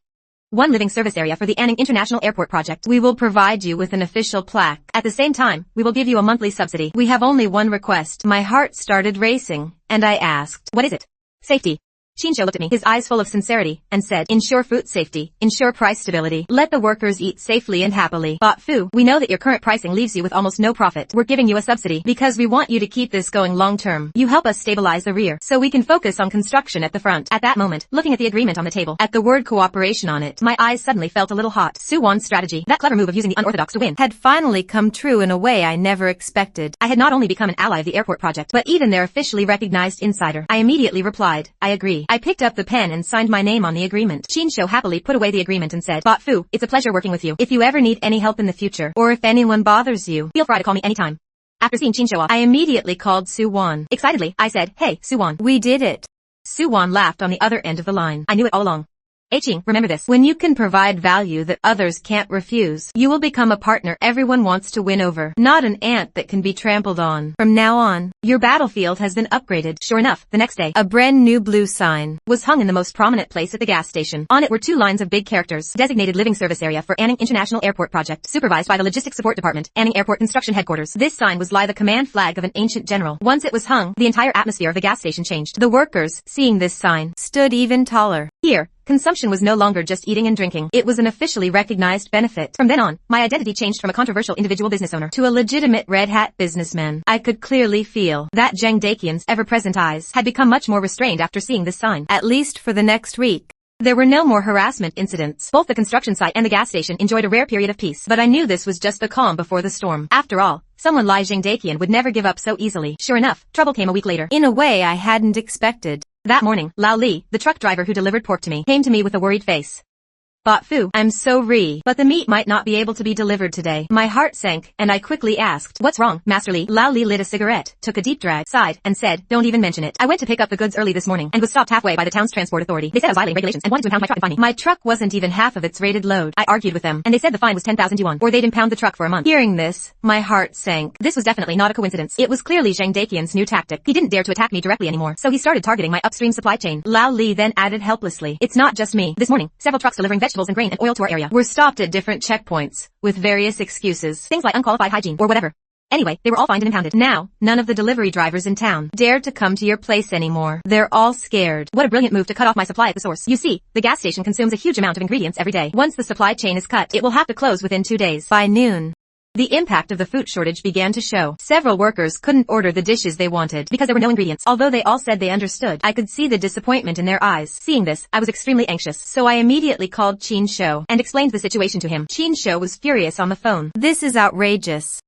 1 living service area for the Anning International Airport project. We will provide you with an official plaque. At the same time, we will give you a monthly subsidy. We have only one request." My heart started racing, and I asked, "What is it?" "Safety." Qin Shou looked at me, his eyes full of sincerity, and said, "Ensure food safety, ensure price stability. Let the workers eat safely and happily. Bot Fu, we know that your current pricing leaves you with almost no profit. We're giving you a subsidy because we want you to keep this going long term. You help us stabilize the rear, so we can focus on construction at the front." At that moment, looking at the agreement on the table, at the word cooperation on it, my eyes suddenly felt a little hot. Su Wan's strategy, that clever move of using the unorthodox to win, had finally come true in a way I never expected. I had not only become an ally of the airport project, but even their officially recognized insider. I immediately replied, "I agree." I picked up the pen and signed my name on the agreement. Qin Shou happily put away the agreement and said, "Bot Fu, it's a pleasure working with you. If you ever need any help in the future, or if anyone bothers you, feel free to call me anytime." After seeing Qin Shou off, I immediately called Su Wan. Excitedly, I said, "Hey, Su Wan, we did it." Suwon laughed on the other end of the line. I knew it all along. Ching, remember this. When you can provide value that others can't refuse, you will become a partner everyone wants to win over, not an ant that can be trampled on. From now on, your battlefield has been upgraded. Sure enough, the next day, a brand new blue sign was hung in the most prominent place at the gas station. On it were 2 lines of big characters. Designated living service area for Anning International Airport Project, supervised by the Logistics Support Department, Anning Airport Construction Headquarters. This sign was the command flag of an ancient general. Once it was hung, the entire atmosphere of the gas station changed. The workers, seeing this sign, stood even taller. Here, consumption was no longer just eating and drinking. It was an officially recognized benefit. From then on, my identity changed from a controversial individual business owner to a legitimate red hat businessman. I could clearly feel that Zhang Daqian's ever-present eyes had become much more restrained after seeing this sign. At least for the next week, there were no more harassment incidents. Both the construction site and the gas station enjoyed a rare period of peace, but I knew this was just the calm before the storm. After all, someone like Zhang Daqian would never give up so easily. Sure enough, trouble came a week later, in a way I hadn't expected. That morning, Lao Li, the truck driver who delivered pork to me, came to me with a worried face. Bot Fu, I'm sorry, but the meat might not be able to be delivered today. My heart sank, and I quickly asked, what's wrong, Master Li? Lao Li lit a cigarette, took a deep drag, sighed, and said, don't even mention it. I went to pick up the goods early this morning, and was stopped halfway by the town's transport authority. They said I was violating regulations, and wanted to impound my truck and fine me. My truck wasn't even half of its rated load. I argued with them, and they said the fine was 10,000 yuan, or they'd impound the truck for a month. Hearing this, my heart sank. This was definitely not a coincidence. It was clearly Zhang Daqian's new tactic. He didn't dare to attack me directly anymore, so he started targeting my upstream supply chain. Lao Li then added helplessly, it's not just me. This morning, several trucks delivering vegetables and grain and oil to our area were stopped at different checkpoints, with various excuses. Things like unqualified hygiene, or whatever. Anyway, they were all fined and impounded. Now, none of the delivery drivers in town dare to come to your place anymore. They're all scared. What a brilliant move to cut off my supply at the source. You see, the gas station consumes a huge amount of ingredients every day. Once the supply chain is cut, it will have to close within 2 days. By noon, the impact of the food shortage began to show. Several workers couldn't order the dishes they wanted because there were no ingredients. Although they all said they understood, I could see the disappointment in their eyes. Seeing this, I was extremely anxious, so I immediately called Qin Shou and explained the situation to him. Qin Shou was furious on the phone. This is outrageous.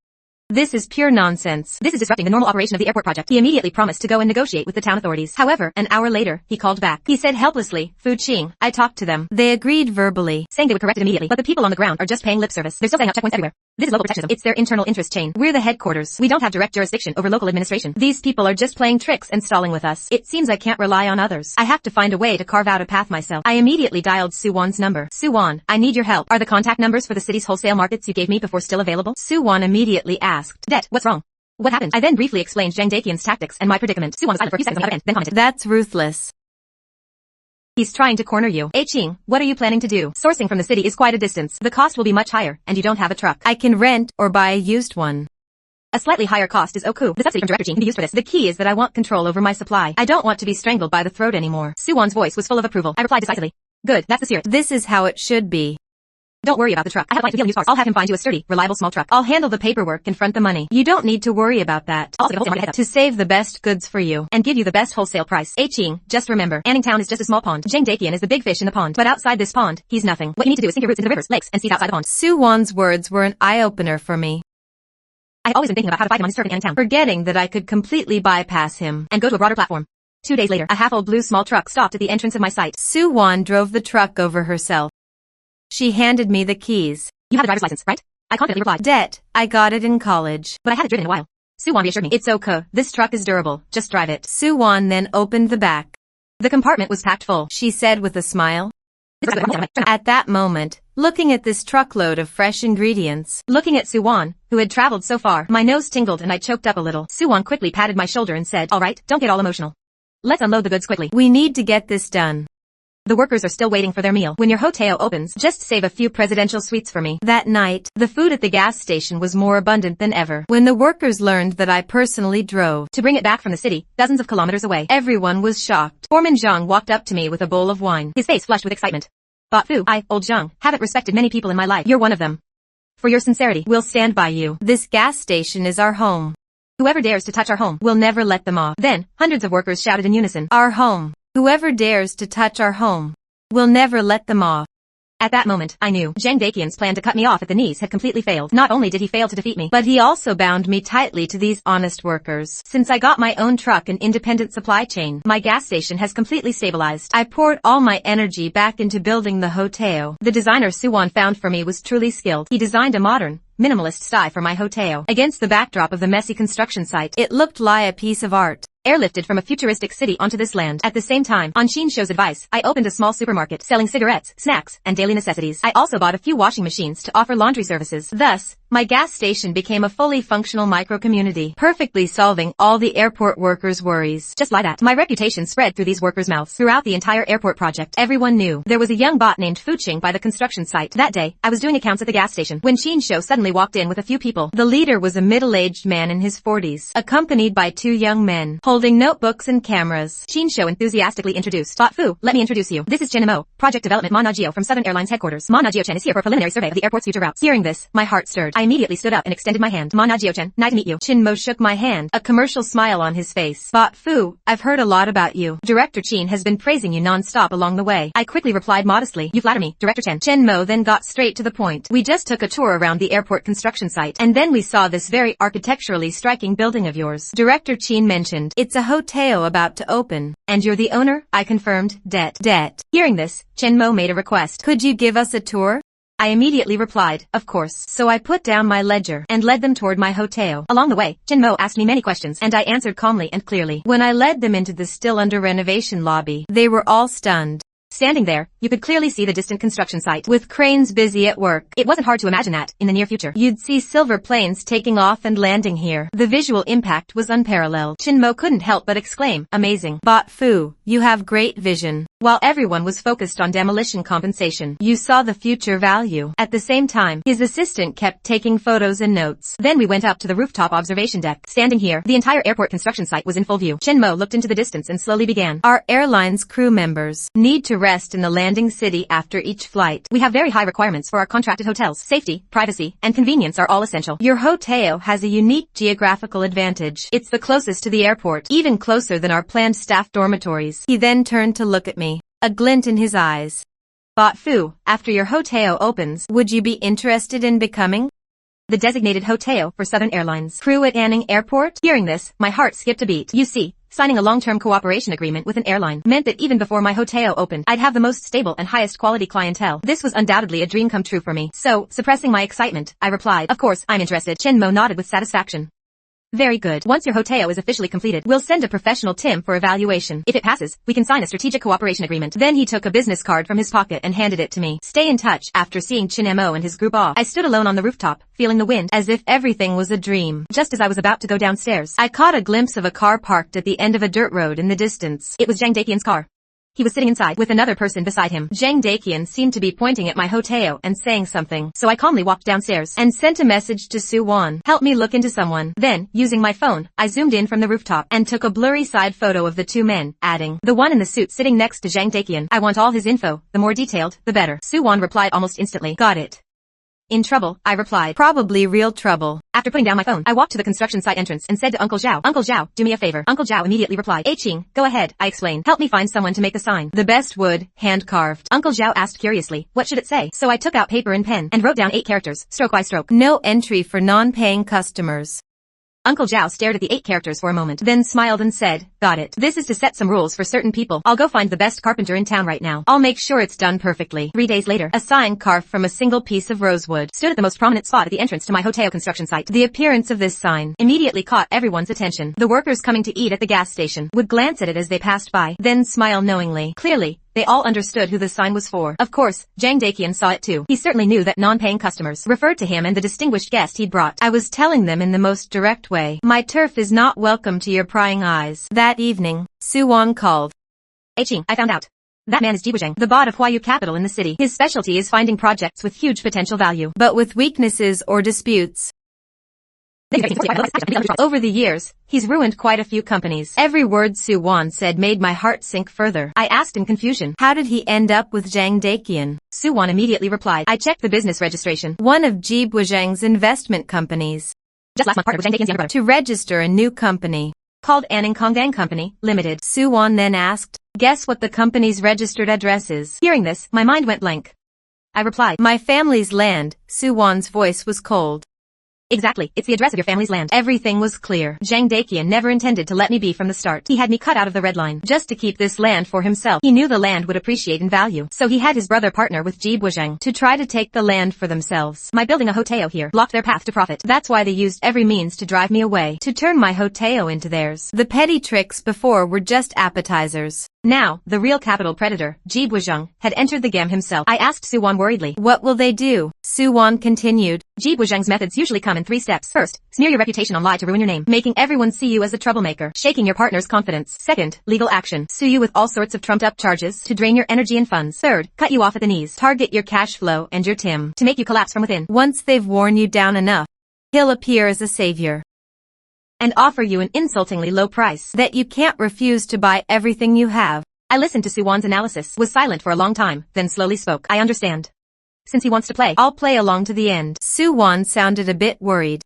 This is pure nonsense. This is disrupting the normal operation of the airport project. He immediately promised to go and negotiate with the town authorities. However, an hour later, he called back. He said helplessly, Fu Qing, I talked to them. They agreed verbally, saying they would correct it immediately, but the people on the ground are just paying lip service. They're still setting up checkpoints everywhere. This is local protectionism. It's their internal interest chain. We're the headquarters. We don't have direct jurisdiction over local administration. These people are just playing tricks and stalling with us. It seems I can't rely on others. I have to find a way to carve out a path myself. I immediately dialed Suwon's number. Suwon, I need your help. Are the contact numbers for the city's wholesale markets you gave me before still available? Suwon immediately asked, Det, what's wrong? What happened? I then briefly explained Zhang Daqian's tactics and my predicament. Suwon was silent for a few seconds on the other end, then commented, that's ruthless. He's trying to corner you. Qing, what are you planning to do? Sourcing from the city is quite a distance. The cost will be much higher, and you don't have a truck. I can rent or buy a used one. A slightly higher cost is Oku. The subsidy from Director Jing can be used for this. The key is that I want control over my supply. I don't want to be strangled by the throat anymore. Suwon's voice was full of approval. I replied decisively. Good, that's the spirit. This is how it should be. Don't worry about the truck. I have a light to deal in used cars. I'll have him find you a sturdy, reliable small truck. I'll handle the paperwork and front the money. You don't need to worry about that. I'll get wholesale market to save the best goods for you and give you the best wholesale price. Qing, just remember, Anning Town is just a small pond. Zhang Daqian is the big fish in the pond, but outside this pond, he's nothing. What you need to do is sink your roots into the rivers, lakes, and seas outside the pond. Suwon's words were an eye-opener for me. I had always been thinking about how to fight him on his turf in Anning Town, forgetting that I could completely bypass him and go to a broader platform. 2 days later, a half-old blue small truck stopped at the entrance of my site. Suwon drove the truck over herself. She handed me the keys. You have a driver's license, right? I confidently replied. Det, I got it in college, but I haven't driven in a while. Suwon reassured me. It's okay. This truck is durable. Just drive it. Suwon then opened the back. The compartment was packed full, she said with a smile. At that moment, looking at this truckload of fresh ingredients, looking at Suwon, who had traveled so far, my nose tingled and I choked up a little. Suwon quickly patted my shoulder and said, all right, don't get all emotional. Let's unload the goods quickly. We need to get this done. The workers are still waiting for their meal. When your hoteo opens, just save a few presidential suites for me. That night, the food at the gas station was more abundant than ever. When the workers learned that I personally drove to bring it back from the city, dozens of kilometers away, everyone was shocked. Foreman Zhang walked up to me with a bowl of wine, his face flushed with excitement. Bot Fu, I, old Zhang, haven't respected many people in my life. You're one of them. For your sincerity, we'll stand by you. This gas station is our home. Whoever dares to touch our home, we'll never let them off. Then, hundreds of workers shouted in unison, our home. Whoever dares to touch our home, we'll never let them off. At that moment, I knew Zhang Daqian's plan to cut me off at the knees had completely failed. Not only did he fail to defeat me, but he also bound me tightly to these honest workers. Since I got my own truck and independent supply chain, my gas station has completely stabilized. I poured all my energy back into building the hoteo. The designer Suwon found for me was truly skilled. He designed a modern, minimalist style for my hoteo. Against the backdrop of the messy construction site, it looked like a piece of art. airlifted from a futuristic city onto this land. At the same time, on Shin Shou's advice, I opened a small supermarket selling cigarettes, snacks, and daily necessities. I also bought a few washing machines to offer laundry services. Thus, my gas station became a fully functional micro-community, perfectly solving all the airport workers' worries. Just like that, my reputation spread through these workers' mouths. Throughout the entire airport project, everyone knew there was a young bot named Fuching by the construction site. That day, I was doing accounts at the gas station when Shin Shou suddenly walked in with a few people. The leader was a middle-aged man in his 40s, accompanied by two young men, holding notebooks and cameras. Shin Shou enthusiastically introduced. Bot Fu, let me introduce you. This is Chen Mo, Project Development Ma Najio from Southern Airlines headquarters. Ma Najio-chen is here for a preliminary survey of the airport's future routes. Hearing this, my heart stirred. I immediately stood up and extended my hand. Ma Najio-chen, nice to meet you. Chin Mo shook my hand, a commercial smile on his face. Bot Fu, I've heard a lot about you. Director Chin has been praising you non-stop along the way. I quickly replied modestly. You flatter me, Director Chen. Chen Mo then got straight to the point. We just took a tour around the airport construction site, and then we saw this very architecturally striking building of yours. Director Chin mentioned, it's a hotel about to open. And you're the owner? I confirmed, Det. Hearing this, Chen Mo made a request. Could you give us a tour? I immediately replied, of course. So I put down my ledger and led them toward my hotel. Along the way, Chen Mo asked me many questions and I answered calmly and clearly. When I led them into the still under renovation lobby, they were all stunned. Standing there, you could clearly see the distant construction site, with cranes busy at work. It wasn't hard to imagine that, in the near future, you'd see silver planes taking off and landing here. The visual impact was unparalleled. Chin Mo couldn't help but exclaim, amazing. Bot Fu, you have great vision. While everyone was focused on demolition compensation, you saw the future value. At the same time, his assistant kept taking photos and notes. Then we went up to the rooftop observation deck. Standing here, the entire airport construction site was in full view. Chen Mo looked into the distance and slowly began. Our airline's crew members need to rest in the landing city after each flight. We have very high requirements for our contracted hotels. Safety, privacy, and convenience are all essential. Your hotel has a unique geographical advantage. It's the closest to the airport, even closer than our planned staff dormitories. He then turned to look at me, a glint in his eyes. Bot Fu, after your hotel opens, would you be interested in becoming the designated hotel for Southern Airlines crew at Anning Airport? Hearing this, my heart skipped a beat. You see, signing a long-term cooperation agreement with an airline meant that even before my hotel opened, I'd have the most stable and highest quality clientele. This was undoubtedly a dream come true for me. So, suppressing my excitement, I replied, of course, I'm interested. Chen Mo nodded with satisfaction. Very good. Once your hotel is officially completed, we'll send a professional team for evaluation. If it passes, we can sign a strategic cooperation agreement. Then he took a business card from his pocket and handed it to me. Stay in touch. After seeing Chen Mo and his group off, I stood alone on the rooftop, feeling the wind, as if everything was a dream. Just as I was about to go downstairs, I caught a glimpse of a car parked at the end of a dirt road in the distance. It was Zhang Daqian's car. He was sitting inside with another person beside him. Zhang Daqian seemed to be pointing at my hotel and saying something, so I calmly walked downstairs and sent a message to Su Wan. Help me look into someone. Then, using my phone, I zoomed in from the rooftop and took a blurry side photo of the two men, adding, the one in the suit sitting next to Zhang Daqian. I want all his info. The more detailed, the better. Su Wan replied almost instantly. Got it. In trouble, I replied. Probably real trouble. After putting down my phone, I walked to the construction site entrance and said to Uncle Zhao, Uncle Zhao, do me a favor. Uncle Zhao immediately replied, Qing, go ahead, I explained. Help me find someone to make the sign. The best wood, hand-carved. Uncle Zhao asked curiously, what should it say? So I took out paper and pen and wrote down 8 characters, stroke by stroke. No entry for non-paying customers. Uncle Zhao stared at the 8 characters for a moment, then smiled and said, got it. This is to set some rules for certain people. I'll go find the best carpenter in town right now. I'll make sure it's done perfectly. 3 days later, a sign carved from a single piece of rosewood stood at the most prominent spot at the entrance to my hotel construction site. The appearance of this sign immediately caught everyone's attention. The workers coming to eat at the gas station would glance at it as they passed by, then smile knowingly. Clearly, they all understood who the sign was for. Of course, Zhang Daqian saw it too. He certainly knew that non-paying customers referred to him and the distinguished guest he'd brought. I was telling them in the most direct way, my turf is not welcome to your prying eyes. That evening, Su Wan called. Hey Qing, I found out. That man is Jibu Zhang, the bot of Huayu Capital in the city. His specialty is finding projects with huge potential value, but with weaknesses or disputes. Over the years, he's ruined quite a few companies. Every word Su Wan said made my heart sink further. I asked in confusion, how did he end up with Zhang Daqian? Su Wan immediately replied, I checked the business registration. One of Jibu Zhang's investment companies just last month partnered with Zhang Daqian's younger brother to register a new company called Anning Konggang Company, Limited. Su Wan then asked, guess what the company's registered address is? Hearing this, my mind went blank. I replied, my family's land. Su Wan's voice was cold. Exactly, it's the address of your family's land. Everything was clear. Zhang Daqian never intended to let me be from the start. He had me cut out of the red line, just to keep this land for himself. He knew the land would appreciate in value, so he had his brother partner with Ji Buzheng to try to take the land for themselves. My building a hoteo here blocked their path to profit. That's why they used every means to drive me away, to turn my hoteo into theirs. The petty tricks before were just appetizers. Now, the real capital predator, Ji Buzheng, had entered the game himself. I asked Su Wan worriedly, "What will they do?" Su Wan continued, "Ji Buzheng's methods usually come in 3 steps. First, smear your reputation on lie to ruin your name, making everyone see you as a troublemaker, shaking your partner's confidence. Second, legal action, sue you with all sorts of trumped-up charges to drain your energy and funds. Third, cut you off at the knees, target your cash flow and your tim, to make you collapse from within. Once they've worn you down enough, he'll appear as a savior and offer you an insultingly low price that you can't refuse to buy everything you have." I listened to Su Wan's analysis, was silent for a long time, then slowly spoke. "I understand. Since he wants to play, I'll play along to the end." Su Wan sounded a bit worried.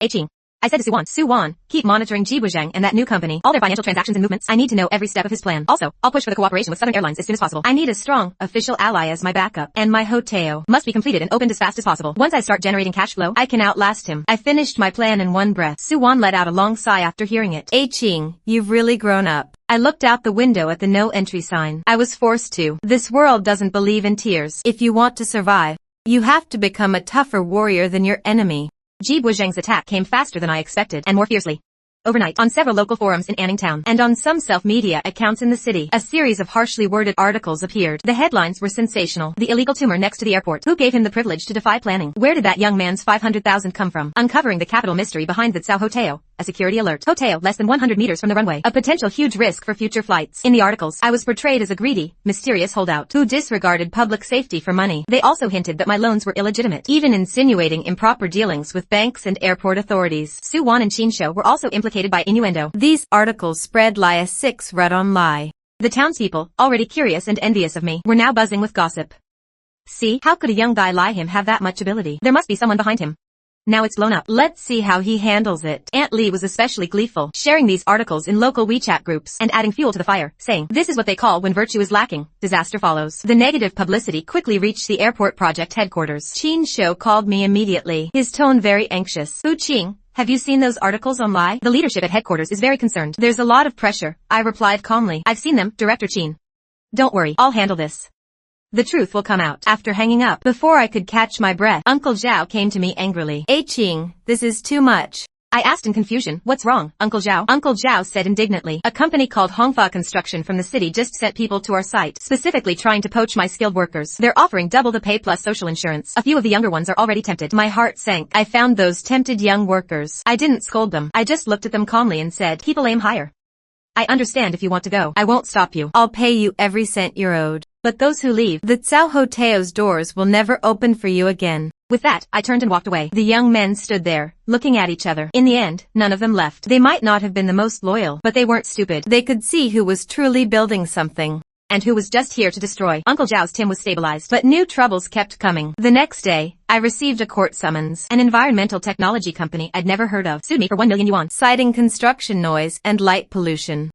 "Qing," I said to Su Wan, "keep monitoring Ji Buzheng and that new company, all their financial transactions and movements. I need to know every step of his plan. Also, I'll push for the cooperation with Southern Airlines as soon as possible. I need a strong, official ally as my backup, and my hoteo must be completed and opened as fast as possible. Once I start generating cash flow, I can outlast him." I finished my plan in one breath. Su Wan let out a long sigh after hearing it. "Qing, you've really grown up." I looked out the window at the no entry sign. I was forced to. This world doesn't believe in tears. If you want to survive, you have to become a tougher warrior than your enemy. Ji Buzheng's attack came faster than I expected, and more fiercely. Overnight, on several local forums in Anning Town, and on some self-media accounts in the city, a series of harshly worded articles appeared. The headlines were sensational. The illegal tumor next to the airport. Who gave him the privilege to defy planning? Where did that young man's 500,000 come from? Uncovering the capital mystery behind the Cao Hoteo. A security alert. Hoteo less than 100 meters from the runway. A potential huge risk for future flights. In the articles, I was portrayed as a greedy, mysterious holdout who disregarded public safety for money. They also hinted that my loans were illegitimate, even insinuating improper dealings with banks and airport authorities. Su Wan and Qin Shou were also implicated by innuendo. These articles spread lie a 6 on lie. The townspeople, already curious and envious of me, were now buzzing with gossip. See, how could a young guy like him have that much ability? There must be someone behind him. Now it's blown up. Let's see how he handles it. Aunt Lee was especially gleeful, sharing these articles in local WeChat groups and adding fuel to the fire, saying, "This is what they call when virtue is lacking. Disaster follows." The negative publicity quickly reached the airport project headquarters. Qin Shou called me immediately, his tone very anxious. "Fu Qing, have you seen those articles on Lie? The leadership at headquarters is very concerned. There's a lot of pressure," I replied calmly. "I've seen them, Director Qin. Don't worry, I'll handle this. The truth will come out." After hanging up, before I could catch my breath, Uncle Zhao came to me angrily. "Qing, this is too much." I asked in confusion, "What's wrong, Uncle Zhao?" Uncle Zhao said indignantly, "A company called Hongfa Construction from the city just sent people to our site, specifically trying to poach my skilled workers. They're offering double the pay plus social insurance. A few of the younger ones are already tempted." My heart sank. I found those tempted young workers. I didn't scold them. I just looked at them calmly and said, "People aim higher. I understand if you want to go. I won't stop you. I'll pay you every cent you're owed. But those who leave, the Cao Hoteo's doors will never open for you again." With that, I turned and walked away. The young men stood there, looking at each other. In the end, none of them left. They might not have been the most loyal, but they weren't stupid. They could see who was truly building something, and who was just here to destroy. Uncle Zhao's Tim was stabilized, but new troubles kept coming. The next day, I received a court summons. An environmental technology company I'd never heard of sued me for 1 million yuan, citing construction noise and light pollution.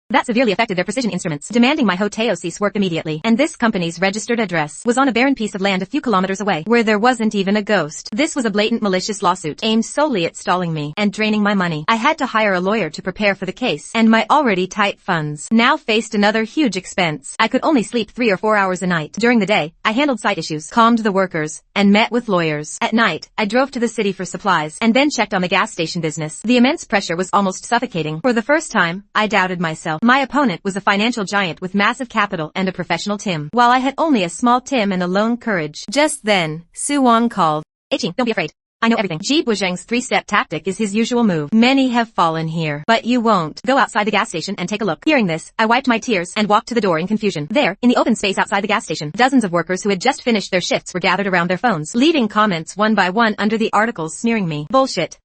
That severely affected their precision instruments, demanding my hoteo cease work immediately. And this company's registered address was on a barren piece of land a few kilometers away, where there wasn't even a ghost. This was a blatant malicious lawsuit, aimed solely at stalling me and draining my money. I had to hire a lawyer to prepare for the case, and my already tight funds now faced another huge expense. I could only sleep 3 or 4 hours a night. During the day, I handled site issues, calmed the workers, and met with lawyers. At night, I drove to the city for supplies, and then checked on the gas station business. The immense pressure was almost suffocating. For the first time, I doubted myself. My opponent was a financial giant with massive capital and a professional Tim, while I had only a small Tim and a lone courage. Just then, Su Wan called. "Qing, don't be afraid. I know everything." Ji Buzheng's 3-step tactic is his usual move. Many have fallen here, but you won't. Go outside the gas station and take a look. Hearing this, I wiped my tears and walked to the door in confusion. There, in the open space outside the gas station, dozens of workers who had just finished their shifts were gathered around their phones, leaving comments one by one under the articles smearing me. Bullshit.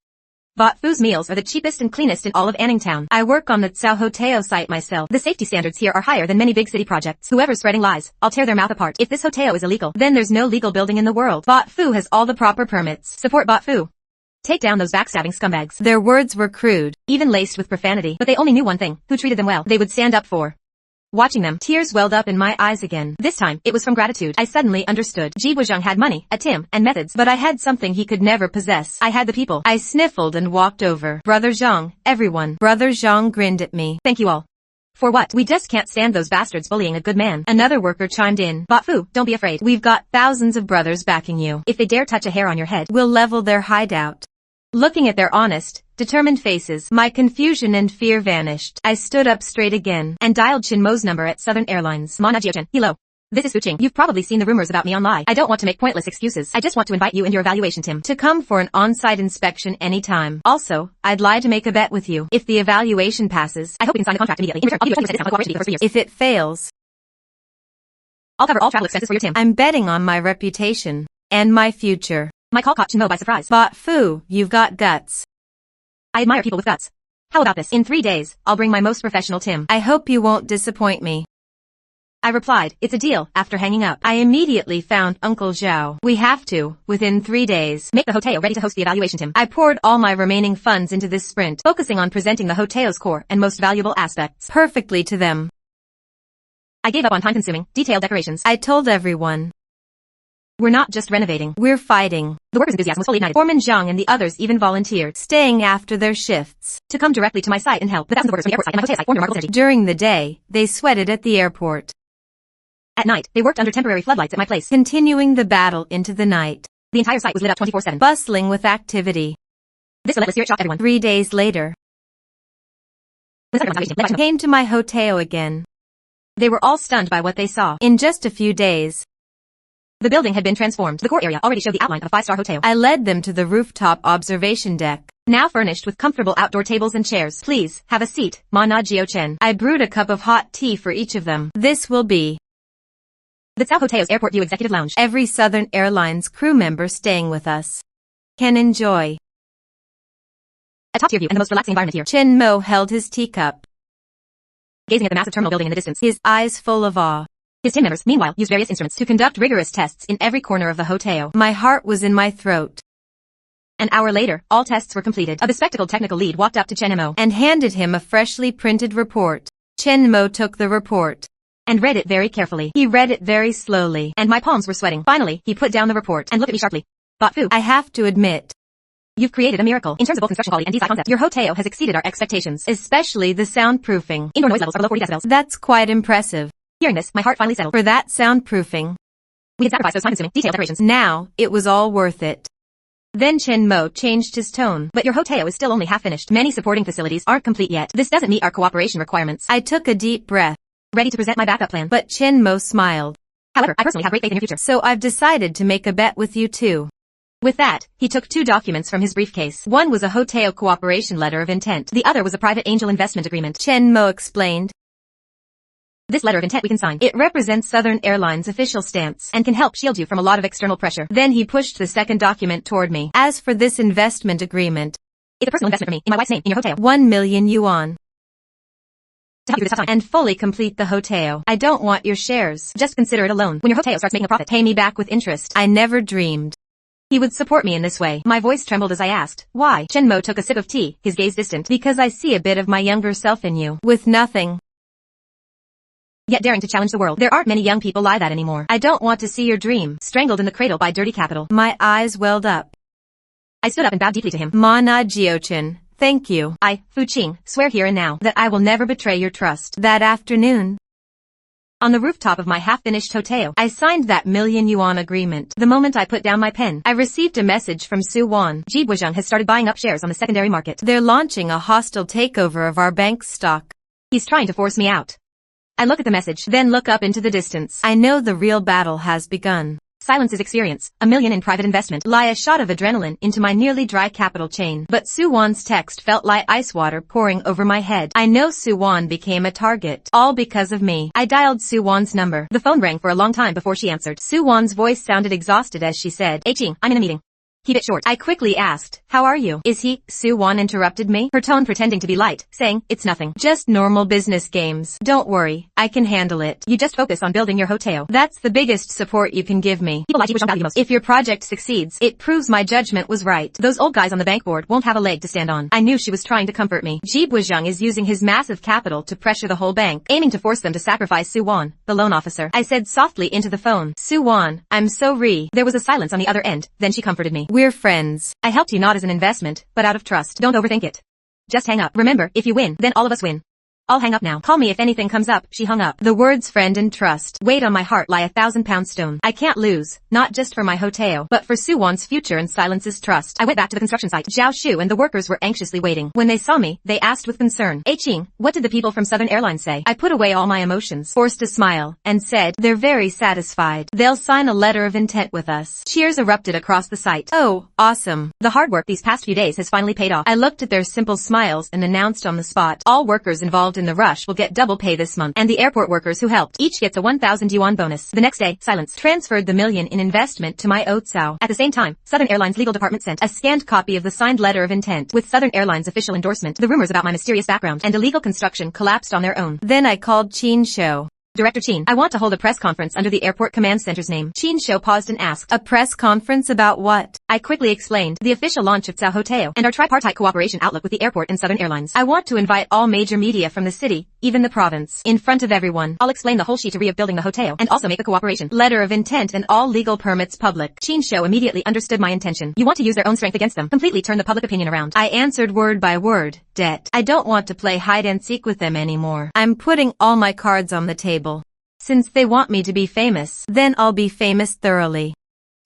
Bot Fu's meals are the cheapest and cleanest in all of Anning Town. I work on the Cao Hoteo site myself. The safety standards here are higher than many big city projects. Whoever's spreading lies, I'll tear their mouth apart. If this hoteo is illegal, then there's no legal building in the world. Bot Fu has all the proper permits. Support Bot Fu. Take down those backstabbing scumbags. Their words were crude, even laced with profanity, but they only knew one thing: who treated them well, they would stand up for. Watching them, tears welled up in my eyes again. This time, it was from gratitude. I suddenly understood. Ji Buzheng had money, a Tim, and methods, but I had something he could never possess. I had the people. I sniffled and walked over. Brother Zhang, everyone. Brother Zhang grinned at me. Thank you all. For what? We just can't stand those bastards bullying a good man. Another worker chimed in. Bot Fu, don't be afraid. We've got thousands of brothers backing you. If they dare touch a hair on your head, we'll level their hideout. Looking at their honest, determined faces, my confusion and fear vanished. I stood up straight again and dialed Chen Mo's number at Southern Airlines. Ma Jiao-chen, hello. This is Fu Qing. You've probably seen the rumors about me online. I don't want to make pointless excuses. I just want to invite you and your evaluation team to come for an on-site inspection anytime. Also, I'd like to make a bet with you. If the evaluation passes, I hope we can sign the contract immediately. In return, I'll give you a 20% discount on cooperation fee for 3 years. If it fails, I'll cover all travel expenses for your team. I'm betting on my reputation and my future. My call caught Chen Mo by surprise. Bot Fu, you've got guts. I admire people with guts. How about this? In 3 days, I'll bring my most professional Tim. I hope you won't disappoint me. I replied, it's a deal. After hanging up, I immediately found Uncle Zhao. We have to, within 3 days, make the hotel ready to host the evaluation team. I poured all my remaining funds into this sprint, focusing on presenting the hotel's core and most valuable aspects perfectly to them. I gave up on time-consuming, detailed decorations. I told everyone, we're not just renovating, we're fighting. The workers' enthusiasm was fully ignited. Foreman Zhang and the others even volunteered, staying after their shifts, to come directly to my site and help. The thousands of workers from the airport site and my hotel site formed a remarkable synergy. During the day, they sweated at the airport. At night, they worked under temporary floodlights at my place, continuing the battle into the night. The entire site was lit up 24/7, bustling with activity. This relentless spirit shocked everyone. 3 days later, I came to my hotel again. They were all stunned by what they saw. In just a few days, the building had been transformed. The core area already showed the outline of a 5-star hotel. I led them to the rooftop observation deck, now furnished with comfortable outdoor tables and chairs. Please, have a seat, Ma Na Jiao-chen. I brewed a cup of hot tea for each of them. This will be the Cao Hotel's Airport View Executive Lounge. Every Southern Airlines crew member staying with us can enjoy a top-tier view and the most relaxing environment here. Chen Mo held his teacup, gazing at the massive terminal building in the distance, his eyes full of awe. His team members, meanwhile, used various instruments to conduct rigorous tests in every corner of the hotel. My heart was in my throat. An hour later, all tests were completed. A bespectacled technical lead walked up to Chen Mo and handed him a freshly printed report. Chen Mo took the report and read it very carefully. He read it very slowly, and my palms were sweating. Finally, he put down the report and looked at me sharply. Bot Fu, I have to admit, you've created a miracle. In terms of both construction quality and design concept, your hotel has exceeded our expectations, especially the soundproofing. Indoor noise levels are below 40 decibels. That's quite impressive. Hearing this, my heart finally settled. For that soundproofing, we had sacrificed those time-consuming, detailed decorations. Now, it was all worth it. Then Chen Mo changed his tone. But your hotel is still only half finished. Many supporting facilities aren't complete yet. This doesn't meet our cooperation requirements. I took a deep breath, ready to present my backup plan. But Chen Mo smiled. However, I personally have great faith in your future. So I've decided to make a bet with you too. With that, he took 2 documents from his briefcase. One was a hotel cooperation letter of intent. The other was a private angel investment agreement. Chen Mo explained. This letter of intent we can sign. It represents Southern Airlines' official stance and can help shield you from a lot of external pressure. Then he pushed the second document toward me. As for this investment agreement, it's a personal investment for me, in my wife's name, in your hotel. 1 million yuan. To help you through this tough time and fully complete the hotel. I don't want your shares. Just consider it a loan. When your hotel starts making a profit, pay me back with interest. I never dreamed he would support me in this way. My voice trembled as I asked, why? Chen Mo took a sip of tea, his gaze distant. Because I see a bit of my younger self in you. With nothing yet daring to challenge the world. There aren't many young people like that anymore. I don't want to see your dream strangled in the cradle by dirty capital. My eyes welled up. I stood up and bowed deeply to him. Ma Na Jiao-chen, thank you. I, Fu Qing, swear here and now that I will never betray your trust. That afternoon, on the rooftop of my half-finished hotel, I signed that million-yuan agreement. The moment I put down my pen, I received a message from Su Wan. Ji Buzheng has started buying up shares on the secondary market. They're launching a hostile takeover of our bank's stock. He's trying to force me out. I look at the message, then look up into the distance. I know the real battle has begun. Silence is experience. 1 million in private investment. Lie a shot of adrenaline into my nearly dry capital chain. But Su Wan's text felt like ice water pouring over my head. I know Su Wan became a target. All because of me. I dialed Su Wan's number. The phone rang for a long time before she answered. Su Wan's voice sounded exhausted as she said, Hey Qing, I'm in a meeting. He bit short. I quickly asked, how are you? Is he? Sue Wan interrupted me, her tone pretending to be light, saying, it's nothing. Just normal business games. Don't worry, I can handle it. You just focus on building your hotel. That's the biggest support you can give me. People like you value most. If your project succeeds, it proves my judgment was right. Those old guys on the bank board won't have a leg to stand on. I knew she was trying to comfort me. Ji Buizheng is using his massive capital to pressure the whole bank, aiming to force them to sacrifice Sue Wan, the loan officer. I said softly into the phone, Sue Wan, I'm so There was a silence on the other end, then she comforted me. We're friends. I helped you not as an investment, but out of trust. Don't overthink it. Just hang up. Remember, if you win, then all of us win. I'll hang up now. Call me if anything comes up. She hung up. The words friend and trust weighed on my heart like 1,000-pound stone. I can't lose, not just for my hotel, but for Sue Wan's future and Silence's trust. I went back to the construction site. Zhao Shu and the workers were anxiously waiting. When they saw me, they asked with concern, Hey Qing, what did the people from Southern Airlines say? I put away all my emotions, forced a smile, and said, they're very satisfied. They'll sign a letter of intent with us. Cheers erupted across the site. Oh, awesome. The hard work these past few days has finally paid off. I looked at their simple smiles and announced on the spot, all workers involved in the rush will get double pay this month, and the airport workers who helped each gets a 1,000 yuan bonus. The next day, Silence transferred the million in investment to my Otsao. At the same time, Southern Airlines legal department sent a scanned copy of the signed letter of intent with Southern Airlines official endorsement. The rumors about my mysterious background and illegal construction collapsed on their own. Then I called Qin Shou. Director Qin, I want to hold a press conference under the airport command center's name. Qin Shou paused and asked, a press conference about what? I quickly explained, the official launch of Cao Hoteo and our tripartite cooperation outlook with the airport and Southern Airlines. I want to invite all major media from the city, even the province, in front of everyone. I'll explain the whole sheet of building the hotel and also make a cooperation letter of intent and all legal permits public. Qin Shou immediately understood my intention. You want to use their own strength against them, completely turn the public opinion around. I answered word by word, Det. I don't want to play hide and seek with them anymore. I'm putting all my cards on the table. Since they want me to be famous, then I'll be famous thoroughly.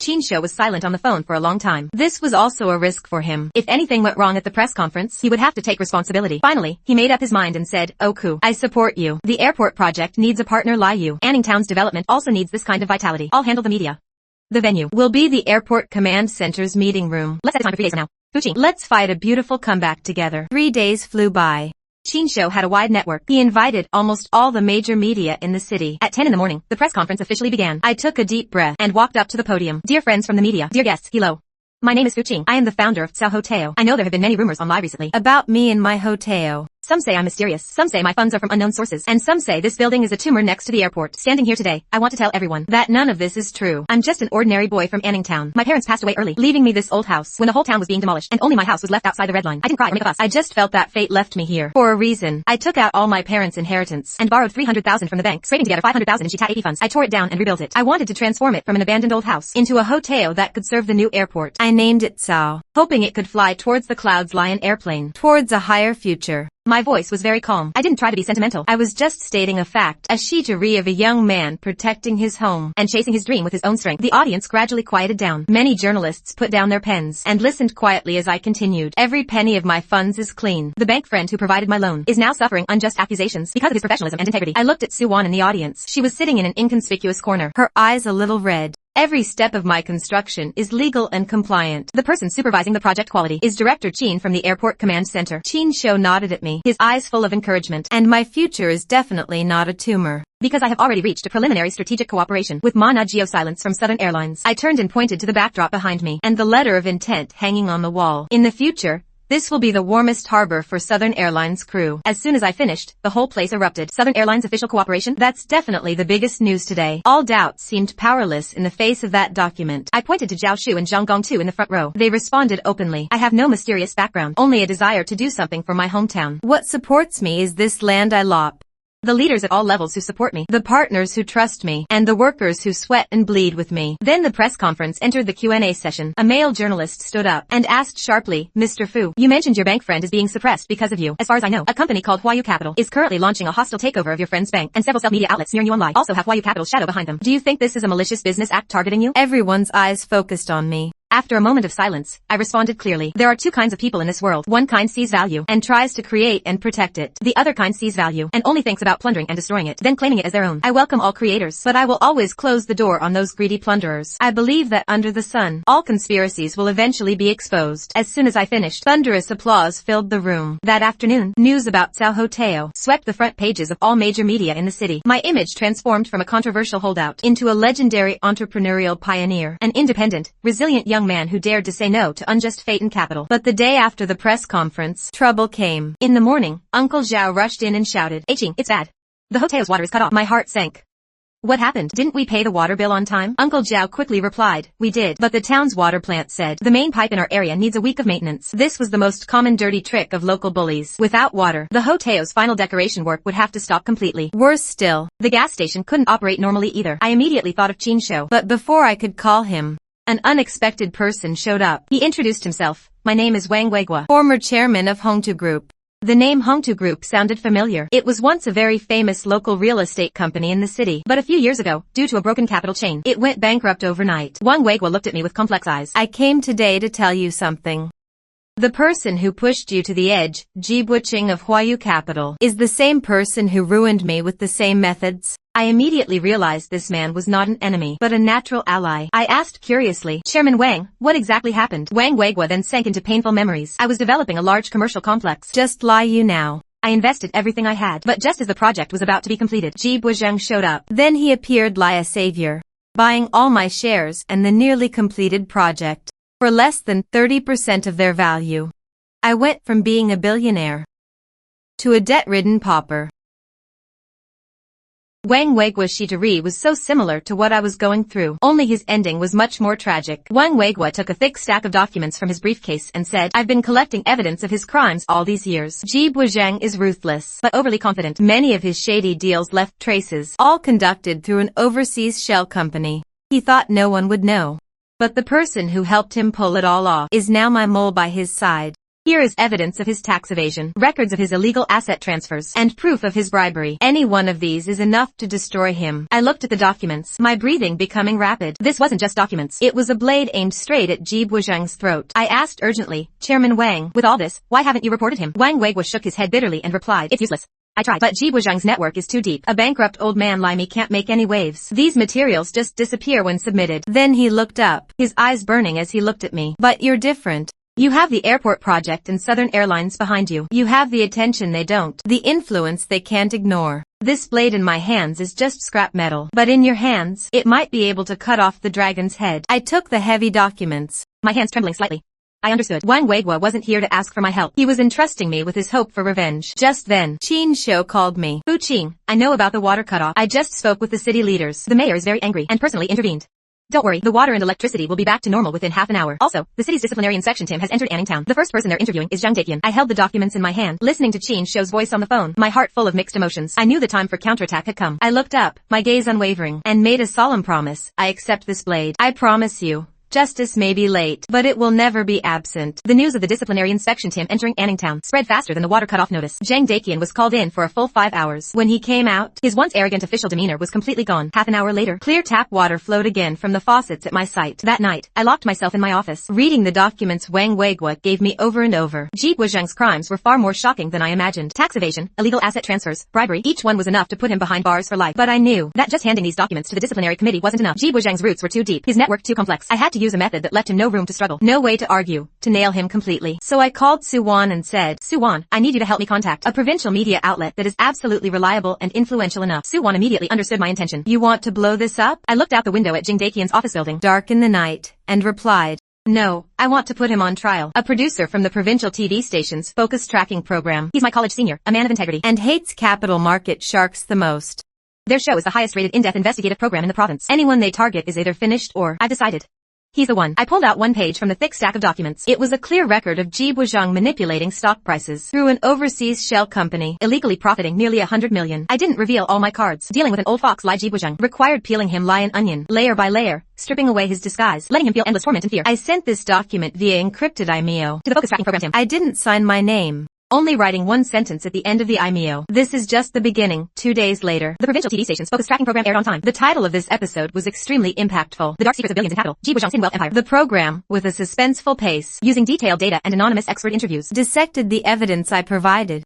Qin Shou was silent on the phone for a long time. This was also a risk for him. If anything went wrong at the press conference, he would have to take responsibility. Finally, he made up his mind and said, Oku, I support you. The airport project needs a partner like you. Anning Town's development also needs this kind of vitality. I'll handle the media. The venue will be the airport command center's meeting room. Let's set a time for 3 days from now. Fuqing, let's fight a beautiful comeback together. 3 days flew by. Qin Shou had a wide network. He invited almost all the major media in the city. At 10 in the morning, the press conference officially began. I took a deep breath and walked up to the podium. Dear friends from the media, dear guests, hello. My name is Fuqing. I am the founder of Cao Hoteo. I know there have been many rumors online recently about me and my hoteo. Some say I'm mysterious, some say my funds are from unknown sources, and some say this building is a tumor next to the airport. Standing here today, I want to tell everyone that none of this is true. I'm just an ordinary boy from Anning Town. My parents passed away early, leaving me this old house when the whole town was being demolished, and only my house was left outside the red line. I didn't cry or make a fuss. I just felt that fate left me here for a reason. I took out all my parents' inheritance and borrowed 300,000 from the bank, scraping together 500,000 in Shita 80 funds. I tore it down and rebuilt it. I wanted to transform it from an abandoned old house into a hotel that could serve the new airport. I named it Cao, hoping it could fly towards the clouds like an airplane, towards a higher future. My voice was very calm. I didn't try to be sentimental. I was just stating a fact, a shitori of a young man protecting his home and chasing his dream with his own strength. The audience gradually quieted down. Many journalists put down their pens and listened quietly as I continued. Every penny of my funds is clean. The bank friend who provided my loan is now suffering unjust accusations because of his professionalism and integrity. I looked at Sue Wan in the audience. She was sitting in an inconspicuous corner, her eyes a little red. Every step of my construction is legal and compliant. The person supervising the project quality is Director Qin from the Airport Command Center. Qin Shou nodded at me, his eyes full of encouragement. And my future is definitely not a tumor. Because I have already reached a preliminary strategic cooperation with Mana Geo Silence from Southern Airlines. I turned and pointed to the backdrop behind me and the letter of intent hanging on the wall. In the future, this will be the warmest harbor for Southern Airlines crew. As soon as I finished, the whole place erupted. Southern Airlines official cooperation? That's definitely the biggest news today. All doubts seemed powerless in the face of that document. I pointed to Zhao Shu and Zhang Gongtu in the front row. They responded openly. I have no mysterious background, only a desire to do something for my hometown. What supports me is this land I lop. The leaders at all levels who support me, the partners who trust me, and the workers who sweat and bleed with me. Then the press conference entered the Q&A session. A male journalist stood up and asked sharply, Mr. Fu, you mentioned your bank friend is being suppressed because of you. As far as I know, a company called Huayu Capital is currently launching a hostile takeover of your friend's bank, and several self-media outlets near you online also have Huayu Capital's shadow behind them. Do you think this is a malicious business act targeting you? Everyone's eyes focused on me. After a moment of silence, I responded clearly. There are two kinds of people in this world. One kind sees value and tries to create and protect it. The other kind sees value and only thinks about plundering and destroying it, then claiming it as their own. I welcome all creators, but I will always close the door on those greedy plunderers. I believe that under the sun, all conspiracies will eventually be exposed. As soon as I finished, thunderous applause filled the room. That afternoon, news about Cao Hoteo swept the front pages of all major media in the city. My image transformed from a controversial holdout into a legendary entrepreneurial pioneer, an independent, resilient young young man who dared to say no to unjust fate in capital. But the day after the press conference, trouble came. In the morning, Uncle Zhao rushed in and shouted, "Ching, it's bad. The hotel's water is cut off." My heart sank. What happened? Didn't we pay the water bill on time? Uncle Zhao quickly replied, "We did, but the town's water plant said the main pipe in our area needs a week of maintenance." This was the most common dirty trick of local bullies. Without water, the hotel's final decoration work would have to stop completely. Worse still, the gas station couldn't operate normally either. I immediately thought of Qin Shou, but before I could call him, an unexpected person showed up. He introduced himself. "My name is Wang Weiguo, former chairman of ENGDUB Group." The name ENGDUB Group sounded familiar. It was once a very famous local real estate company in the city. But a few years ago, due to a broken capital chain, it went bankrupt overnight. Wang Weiguo looked at me with complex eyes. "I came today to tell you something. The person who pushed you to the edge, Ji Buqing of Huayu Capital, is the same person who ruined me with the same methods." I immediately realized this man was not an enemy, but a natural ally. I asked curiously, "Chairman Wang, what exactly happened?" Wang Weiguo then sank into painful memories. "I was developing a large commercial complex. Just lie you now. I invested everything I had, but just as the project was about to be completed, Ji Buqing showed up. Then he appeared like a savior, buying all my shares and the nearly completed project for less than 30% of their value. I went from being a billionaire to a debt-ridden pauper." Wang Weiguo's Shitari was so similar to what I was going through, only his ending was much more tragic. Wang Weiguo took a thick stack of documents from his briefcase and said, "I've been collecting evidence of his crimes all these years. Ji Buqing is ruthless, but overly confident. Many of his shady deals left traces, all conducted through an overseas shell company. He thought no one would know. But the person who helped him pull it all off is now my mole by his side. Here is evidence of his tax evasion, records of his illegal asset transfers, and proof of his bribery. Any one of these is enough to destroy him." I looked at the documents, my breathing becoming rapid. This wasn't just documents. It was a blade aimed straight at Ji Buqing's throat. I asked urgently, "Chairman Wang, with all this, why haven't you reported him?" Wang Weiguo shook his head bitterly and replied, "It's useless. I tried, but Ji Buqing's network is too deep. A bankrupt old man like me can't make any waves. These materials just disappear when submitted." Then he looked up, his eyes burning as he looked at me. "But you're different. You have the airport project and Southern Airlines behind you. You have the attention they don't, the influence they can't ignore. This blade in my hands is just scrap metal, but in your hands, it might be able to cut off the dragon's head." I took the heavy documents, my hands trembling slightly. I understood. Wang Weiguo wasn't here to ask for my help. He was entrusting me with his hope for revenge. Just then, Qin Shou called me. "Fu Qing, I know about the water cutoff. I just spoke with the city leaders. The mayor is very angry and personally intervened. Don't worry, the water and electricity will be back to normal within half an hour. Also, the city's disciplinary inspection team has entered Anningtown. The first person they're interviewing is Zhang Daqian." I held the documents in my hand, listening to Qin Shou's voice on the phone, my heart full of mixed emotions. I knew the time for counterattack had come. I looked up, my gaze unwavering, and made a solemn promise. "I accept this blade. I promise you. Justice may be late, but it will never be absent." The news of the disciplinary inspection team entering Anningtown spread faster than the water cutoff notice. Zhang Daqian was called in for a full 5 hours. When he came out, his once arrogant official demeanor was completely gone. Half an hour later, clear tap water flowed again from the faucets at my site. That night, I locked myself in my office, reading the documents Wang Weiguo gave me over and over. Ji Buqing's crimes were far more shocking than I imagined. Tax evasion, illegal asset transfers, bribery, each one was enough to put him behind bars for life. But I knew that just handing these documents to the disciplinary committee wasn't enough. Ji Buqing's roots were too deep, his network too complex. I had to use a method that left him no room to struggle, no way to argue, to nail him completely. So I called Suwan and said, "Suwan, I need you to help me contact a provincial media outlet that is absolutely reliable and influential enough." Suwan immediately understood my intention. "You want to blow this up?" I looked out the window at Zhang Daqian's office building, dark in the night, and replied, "No, I want to put him on trial." A producer from the provincial TV station's focus tracking program. He's my college senior, a man of integrity, and hates capital market sharks the most. Their show is the highest rated in-depth investigative program in the province. Anyone they target is either finished or, I've decided, he's the one. I pulled out one page from the thick stack of documents. It was a clear record of Ji Buqing manipulating stock prices through an overseas shell company, illegally profiting nearly 100 million. I didn't reveal all my cards. Dealing with an old fox like Ji Buqing required peeling him like an onion, layer by layer, stripping away his disguise, letting him feel endless torment and fear. I sent this document via encrypted IMEO to the focus tracking program team. I didn't sign my name, only writing one sentence at the end of the IMEO. This is just the beginning. 2 days later, the provincial TV station's focus tracking program aired on time. The title of this episode was extremely impactful. The Dark Secrets of Billions in Capital, Ji Buqing's Hidden Wealth Empire. The program, with a suspenseful pace, using detailed data and anonymous expert interviews, dissected the evidence I provided,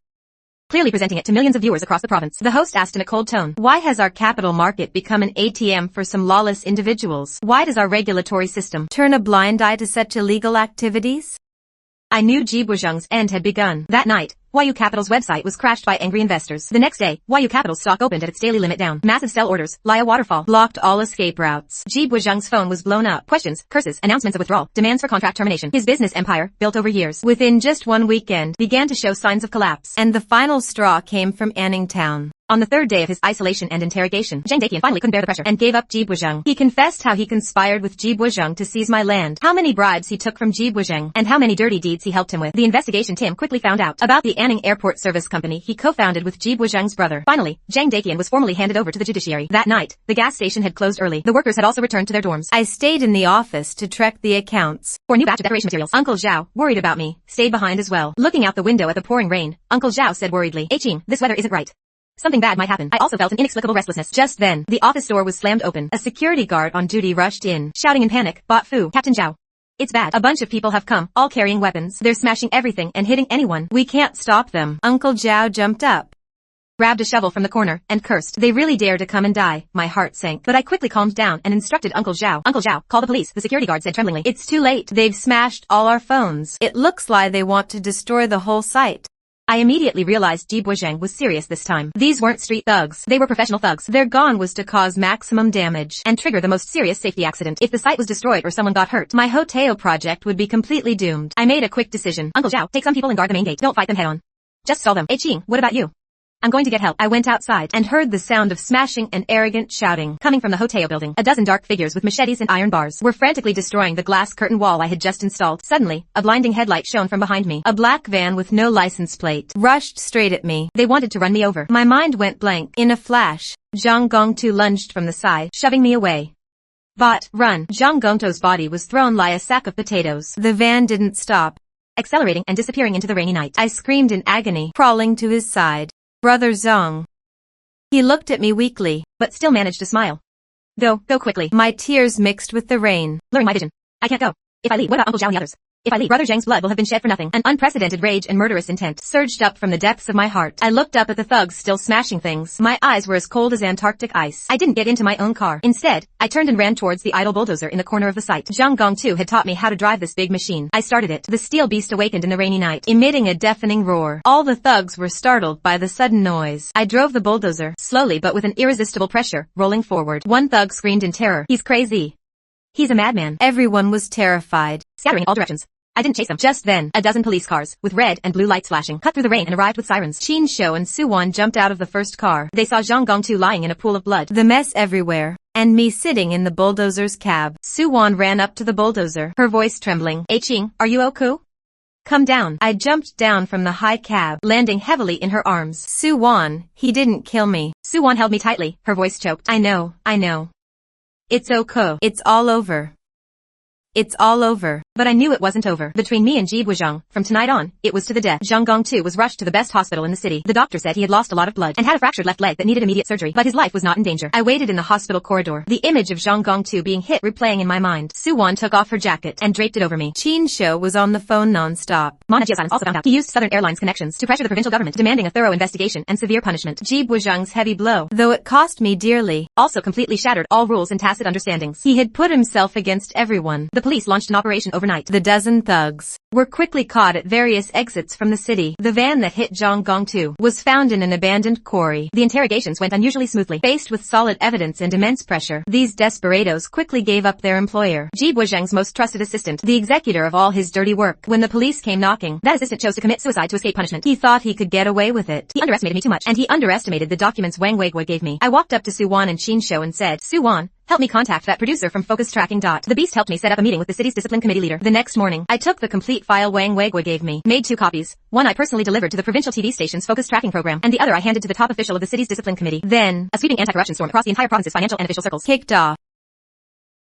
clearly presenting it to millions of viewers across the province. The host asked in a cold tone, "Why has our capital market become an ATM for some lawless individuals? Why does our regulatory system turn a blind eye to such illegal activities?" I knew Ji Buqing's end had begun. That night, YU Capital's website was crashed by angry investors. The next day, YU Capital's stock opened at its daily limit down. Massive sell orders, Laya waterfall, blocked all escape routes. Ji Buizheng's phone was blown up. Questions, curses, announcements of withdrawal, demands for contract termination. His business empire, built over years, within just one weekend, began to show signs of collapse. And the final straw came from Anning Town. On the third day of his isolation and interrogation, Zhang Daqian finally couldn't bear the pressure and gave up Ji Buizheng. He confessed how he conspired with Ji Buizheng to seize my land, how many bribes he took from Ji Buizheng, and how many dirty deeds he helped him with. The investigation team quickly found out about the Anning Airport Service Company he co-founded with Ji Buizheng's brother. Finally, Zhang Daqian was formally handed over to the judiciary. That night, the gas station had closed early. The workers had also returned to their dorms. I stayed in the office to check the accounts for a new batch of decoration materials. Uncle Zhao, worried about me, stayed behind as well. Looking out the window at the pouring rain, Uncle Zhao said worriedly, "Qing, this weather isn't right. Something bad might happen." I also felt an inexplicable restlessness. Just then, the office door was slammed open. A security guard on duty rushed in, shouting in panic, "Bot Fu, Captain Zhao. It's bad. A bunch of people have come, all carrying weapons. They're smashing everything and hitting anyone. We can't stop them." Uncle Zhao jumped up, grabbed a shovel from the corner, and cursed. They really dare to come and die. My heart sank. But I quickly calmed down and instructed Uncle Zhao. "Uncle Zhao, call the police," the security guard said tremblingly. "It's too late. They've smashed all our phones. It looks like they want to destroy the whole site." I immediately realized Ji Buizheng was serious this time. These weren't street thugs. They were professional thugs. Their gone was to cause maximum damage and trigger the most serious safety accident. If the site was destroyed or someone got hurt, my hotel project would be completely doomed. I made a quick decision. "Uncle Zhao, take some people and guard the main gate. Don't fight them head on. Just stall them." "Qing, what about you?" "I'm going to get help." I went outside and heard the sound of smashing and arrogant shouting coming from the hotel building. A dozen dark figures with machetes and iron bars were frantically destroying the glass curtain wall I had just installed. Suddenly, a blinding headlight shone from behind me. A black van with no license plate rushed straight at me. They wanted to run me over. My mind went blank. In a flash, Zhang Gongtu lunged from the side, shoving me away. "Bot, run!" Zhang Gongtu's body was thrown like a sack of potatoes. The van didn't stop, accelerating and disappearing into the rainy night. I screamed in agony, crawling to his side. "Brother Zhang." He looked at me weakly, but still managed to smile. Go quickly." My tears mixed with the rain, blurring my vision. "I can't go. If I leave, what about Uncle Zhao and the others? If I leave, Brother Zhang's blood will have been shed for nothing." An unprecedented rage and murderous intent surged up from the depths of my heart. I looked up at the thugs still smashing things. My eyes were as cold as Antarctic ice. I didn't get into my own car. Instead, I turned and ran towards the idle bulldozer in the corner of the site. Zhang Gongtu had taught me how to drive this big machine. I started it. The steel beast awakened in the rainy night, emitting a deafening roar. All the thugs were startled by the sudden noise. I drove the bulldozer, slowly but with an irresistible pressure, rolling forward. One thug screamed in terror. "He's crazy. He's a madman." Everyone was terrified, scattering in all directions. I didn't chase them. Just then, a dozen police cars, with red and blue lights flashing, cut through the rain and arrived with sirens. Qin Shou and Su Wan jumped out of the first car. They saw Zhang Gongtu lying in a pool of blood, the mess everywhere, and me sitting in the bulldozer's cab. Su Wan ran up to the bulldozer, her voice trembling. "Qing, are you okay? Come down." I jumped down from the high cab, landing heavily in her arms. "Su Wan, he didn't kill me." Su Wan held me tightly, her voice choked. I know. It's okay. It's all over. It's all over." But I knew it wasn't over. Between me and Ji Buizheng, from tonight on, it was to the death. Zhang Gongtu was rushed to the best hospital in the city. The doctor said he had lost a lot of blood and had a fractured left leg that needed immediate surgery, but his life was not in danger. I waited in the hospital corridor, the image of Zhang Gongtu being hit replaying in my mind. Su Wan took off her jacket and draped it over me. Qin Shou was on the phone non-stop. Mana Jia also found out he used Southern Airlines connections to pressure the provincial government, demanding a thorough investigation and severe punishment. Ji Buizheng's heavy blow, though it cost me dearly, also completely shattered all rules and tacit understandings. He had put himself against everyone. The police launched an operation overnight. The dozen thugs were quickly caught at various exits from the city. The van that hit Zhang Gongtu was found in an abandoned quarry. The interrogations went unusually smoothly. Faced with solid evidence and immense pressure, these desperados quickly gave up their employer, Ji Buizheng's most trusted assistant, the executor of all his dirty work. When the police came knocking, that assistant chose to commit suicide to escape punishment. He thought he could get away with it. He underestimated me too much, and he underestimated the documents Wang Weiguo gave me. I walked up to Su Wan and Qin Shou and said, "Su Wan, help me contact that producer from Focus Tracking. The beast helped me set up a meeting with the city's discipline committee leader." The next morning, I took the complete file Wang Weiguo gave me, made 2 copies. One I personally delivered to the provincial TV station's Focus Tracking program, and the other I handed to the top official of the city's discipline committee. Then, a sweeping anti-corruption storm across the entire province's financial and official circles kicked off.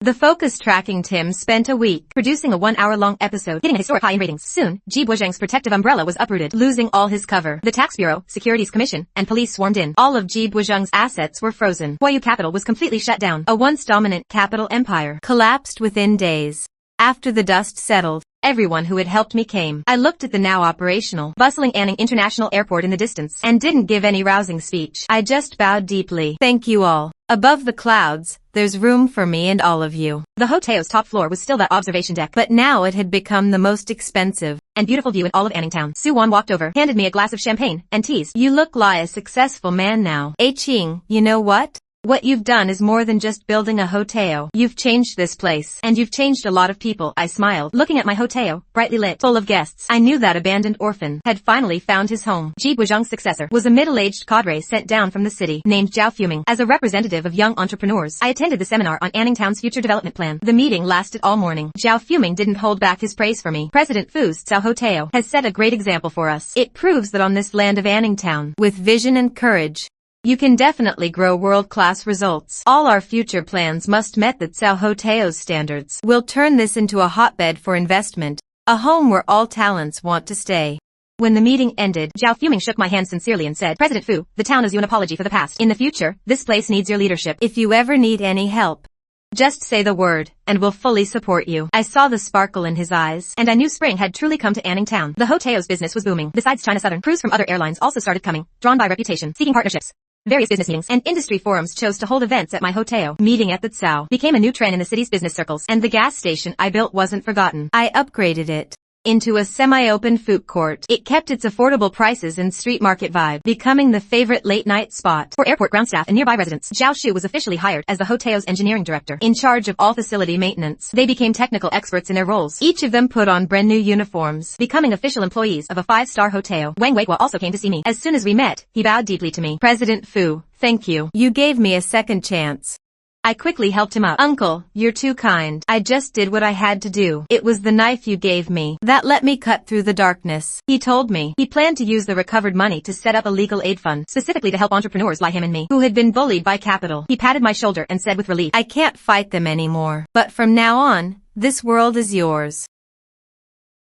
The Focus Tracking team spent a week producing a 1-hour-long episode, hitting a historic high in ratings. Soon, Ji Buizheng's protective umbrella was uprooted, losing all his cover. The Tax Bureau, Securities Commission, and police swarmed in. All of Ji Buizheng's assets were frozen. YU Capital was completely shut down. A once dominant capital empire collapsed within days. After the dust settled, everyone who had helped me came. I looked at the now operational, bustling Anning International Airport in the distance, and didn't give any rousing speech. I just bowed deeply. Thank you all. Above the clouds, there's room for me and all of you. The hotel's top floor was still that observation deck, but now it had become the most expensive and beautiful view in all of Anning Town. Su-won walked over, handed me a glass of champagne, and teased, "You look like a successful man now. Ching, you know what? What you've done is more than just building a hotel. You've changed this place. And you've changed a lot of people." I smiled, looking at my hotel, brightly lit, full of guests. I knew that abandoned orphan had finally found his home. Ji Guozhang's successor was a middle-aged cadre sent down from the city, named Zhao Fuming. As a representative of young entrepreneurs, I attended the seminar on Anning Town's future development plan. The meeting lasted all morning. Zhao Fuming didn't hold back his praise for me. "President Fu's Cao Hotel has set a great example for us. It proves that on this land of Anning Town, with vision and courage, you can definitely grow world-class results. All our future plans must meet the Cao Hotel's standards. We'll turn this into a hotbed for investment, a home where all talents want to stay." When the meeting ended, Zhao Fuming shook my hand sincerely and said, "President Fu, the town owes you an apology for the past. In the future, this place needs your leadership. If you ever need any help, just say the word, and we'll fully support you." I saw the sparkle in his eyes, and I knew spring had truly come to Anning Town. The hotel's business was booming. Besides China Southern, crews from other airlines also started coming, drawn by reputation, seeking partnerships. Various business meetings and industry forums chose to hold events at my hotel. Meeting at the Cao became a new trend in the city's business circles, and the gas station I built wasn't forgotten. I upgraded it into a semi-open food court. It kept its affordable prices and street market vibe, becoming the favorite late-night spot for airport ground staff and nearby residents. Zhao Shu was officially hired as the hotel's engineering director, in charge of all facility maintenance. They became technical experts in their roles. Each of them put on brand new uniforms, becoming official employees of a 5-star hotel. Wang Weihua also came to see me. As soon as we met, he bowed deeply to me. "President Fu, thank you. You gave me a second chance." I quickly helped him up. "Uncle, you're too kind. I just did what I had to do. It was the knife you gave me that let me cut through the darkness." He told me he planned to use the recovered money to set up a legal aid fund, specifically to help entrepreneurs like him and me, who had been bullied by capital. He patted my shoulder and said with relief, "I can't fight them anymore. But from now on, this world is yours."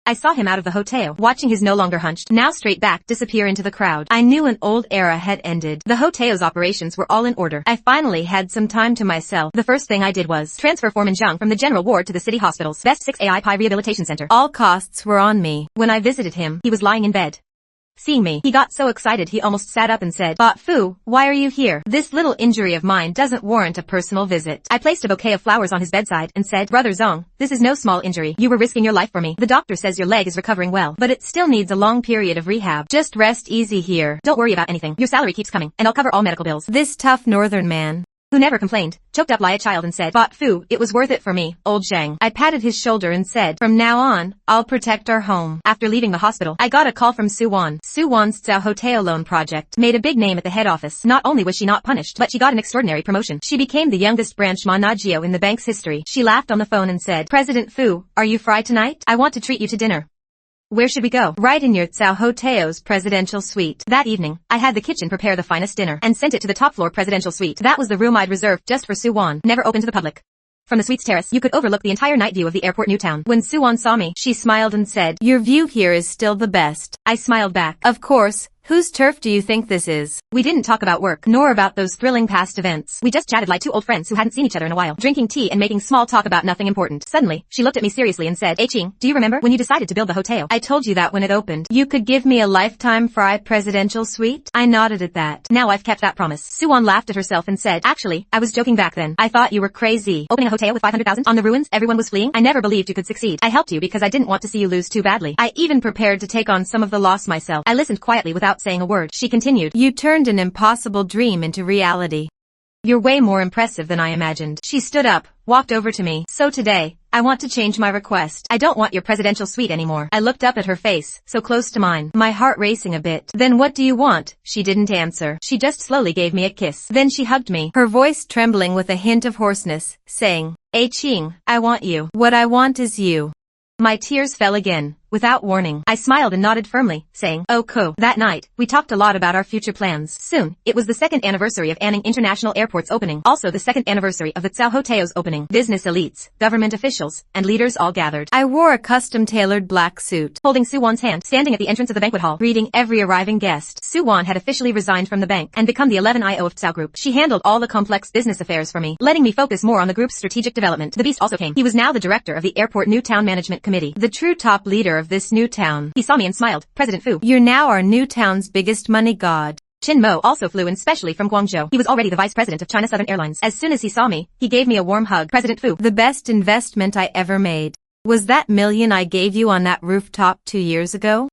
I saw him out of the hotel, watching his no longer hunched, now straight back, disappear into the crowd. I knew an old era had ended. The hotel's operations were all in order. I finally had some time to myself. The first thing I did was transfer Foreman Zhang from the general ward to the city hospital's best 6 AI Pi rehabilitation center. All costs were on me. When I visited him, he was lying in bed. Seeing me, he got so excited he almost sat up and said, "But Fu, why are you here? This little injury of mine doesn't warrant a personal visit." I placed a bouquet of flowers on his bedside and said, "Brother Zong, this is no small injury. You were risking your life for me. The doctor says your leg is recovering well, but it still needs a long period of rehab. Just rest easy here. Don't worry about anything. Your salary keeps coming, and I'll cover all medical bills." This tough northern man, who never complained, choked up like a child and said, "But Fu, it was worth it for me, old Zhang." I patted his shoulder and said, "From now on, I'll protect our home." After leaving the hospital, I got a call from Su-won. Su-won's Cao Hotel loan project made a big name at the head office. Not only was she not punished, but she got an extraordinary promotion. She became the youngest branch managio in the bank's history. She laughed on the phone and said, "President Fu, are you free tonight? I want to treat you to dinner. Where should we go?" "Right in your Cao Hotel's presidential suite." That evening, I had the kitchen prepare the finest dinner and sent it to the top floor presidential suite. That was the room I'd reserved just for Su-won, never open to the public. From the suite's terrace, you could overlook the entire night view of the airport New Town. When Su-won saw me, she smiled and said, "Your view here is still the best." I smiled back. "Of course. Whose turf do you think this is?" We didn't talk about work, nor about those thrilling past events. We just chatted like two old friends who hadn't seen each other in a while, drinking tea and making small talk about nothing important. Suddenly, she looked at me seriously and said, "Ching, do you remember when you decided to build the hotel? I told you that when it opened, you could give me a lifetime free presidential suite?" I nodded at that. Now I've kept that promise. Su-won laughed at herself and said, "Actually, I was joking back then. I thought you were crazy. Opening a hotel with 500,000 on the ruins, everyone was fleeing. I never believed you could succeed. I helped you because I didn't want to see you lose too badly. I even prepared to take on some of the loss myself." I listened quietly without saying a word. She continued, "You turned an impossible dream into reality. You're way more impressive than I imagined." She stood up, walked over to me. "So today, I want to change my request. I don't want your presidential suite anymore." I looked up at her face, so close to mine, my heart racing a bit. "Then what do you want?" She didn't answer. She just slowly gave me a kiss. Then she hugged me, her voice trembling with a hint of hoarseness, saying, "Ching, I want you. What I want is you." My tears fell again, without warning. I smiled and nodded firmly, saying, "Oh, cool." That night, we talked a lot about our future plans. Soon, it was the second anniversary of Anning International Airport's opening, also the second anniversary of the Tsao Hoteo's opening. Business elites, government officials, and leaders all gathered. I wore a custom-tailored black suit, holding Su-won's hand, standing at the entrance of the banquet hall, greeting every arriving guest. Su-won had officially resigned from the bank and become the 11th IO of Tsao Group. She handled all the complex business affairs for me, letting me focus more on the group's strategic development. The Beast also came. He was now the director of the Airport New Town Management Committee, the true top leader of this new town. He saw me and smiled. "President Fu, you're now our new town's biggest money god." Chin Mo also flew in specially from Guangzhou. He was already the vice president of China Southern Airlines. As soon as he saw me, he gave me a warm hug. "President Fu, the best investment I ever made. Was that million I gave you on that rooftop 2 years ago?"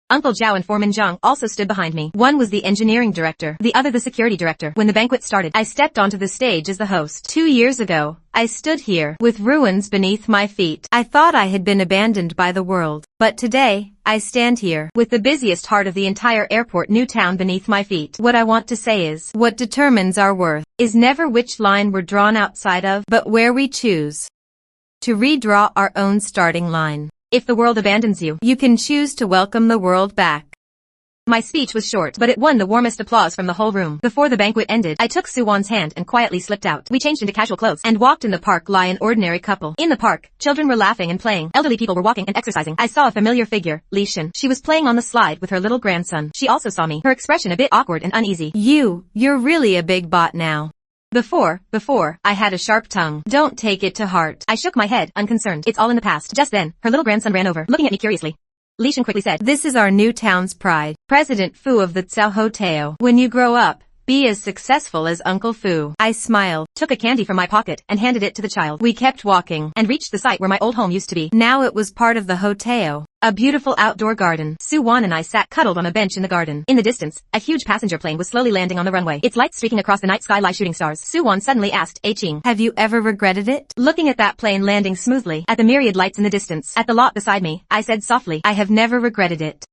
Uncle Zhao and Foreman Zhang also stood behind me. One was the engineering director, the other the security director. When the banquet started, I stepped onto the stage as the host. 2 years ago, I stood here, with ruins beneath my feet. I thought I had been abandoned by the world. But today, I stand here, with the busiest heart of the entire airport new town beneath my feet. What I want to say is, what determines our worth is never which line we're drawn outside of, but where we choose to redraw our own starting line. If the world abandons you, you can choose to welcome the world back. My speech was short, but it won the warmest applause from the whole room. Before the banquet ended, I took Su-won's hand and quietly slipped out. We changed into casual clothes and walked in the park like an ordinary couple. In the park, children were laughing and playing. Elderly people were walking and exercising. I saw a familiar figure, Li Shen. She was playing on the slide with her little grandson. She also saw me, her expression a bit awkward and uneasy. You're really a big bot now. Before, I had a sharp tongue. Don't take it to heart. I shook my head, unconcerned. It's all in the past. Just then, her little grandson ran over, looking at me curiously. Li Shen quickly said, "This is our new town's pride, President Fu of the Tsao Hoteo. When you grow up, be as successful as Uncle Fu." I smiled, took a candy from my pocket, and handed it to the child. We kept walking, and reached the site where my old home used to be. Now it was part of the Hoteo, a beautiful outdoor garden. Su-won and I sat cuddled on a bench in the garden. In the distance, a huge passenger plane was slowly landing on the runway, its lights streaking across the night sky like shooting stars. Su-won suddenly asked, "Ching, have you ever regretted it?" Looking at that plane landing smoothly, at the myriad lights in the distance, at the lot beside me, I said softly, "I have never regretted it."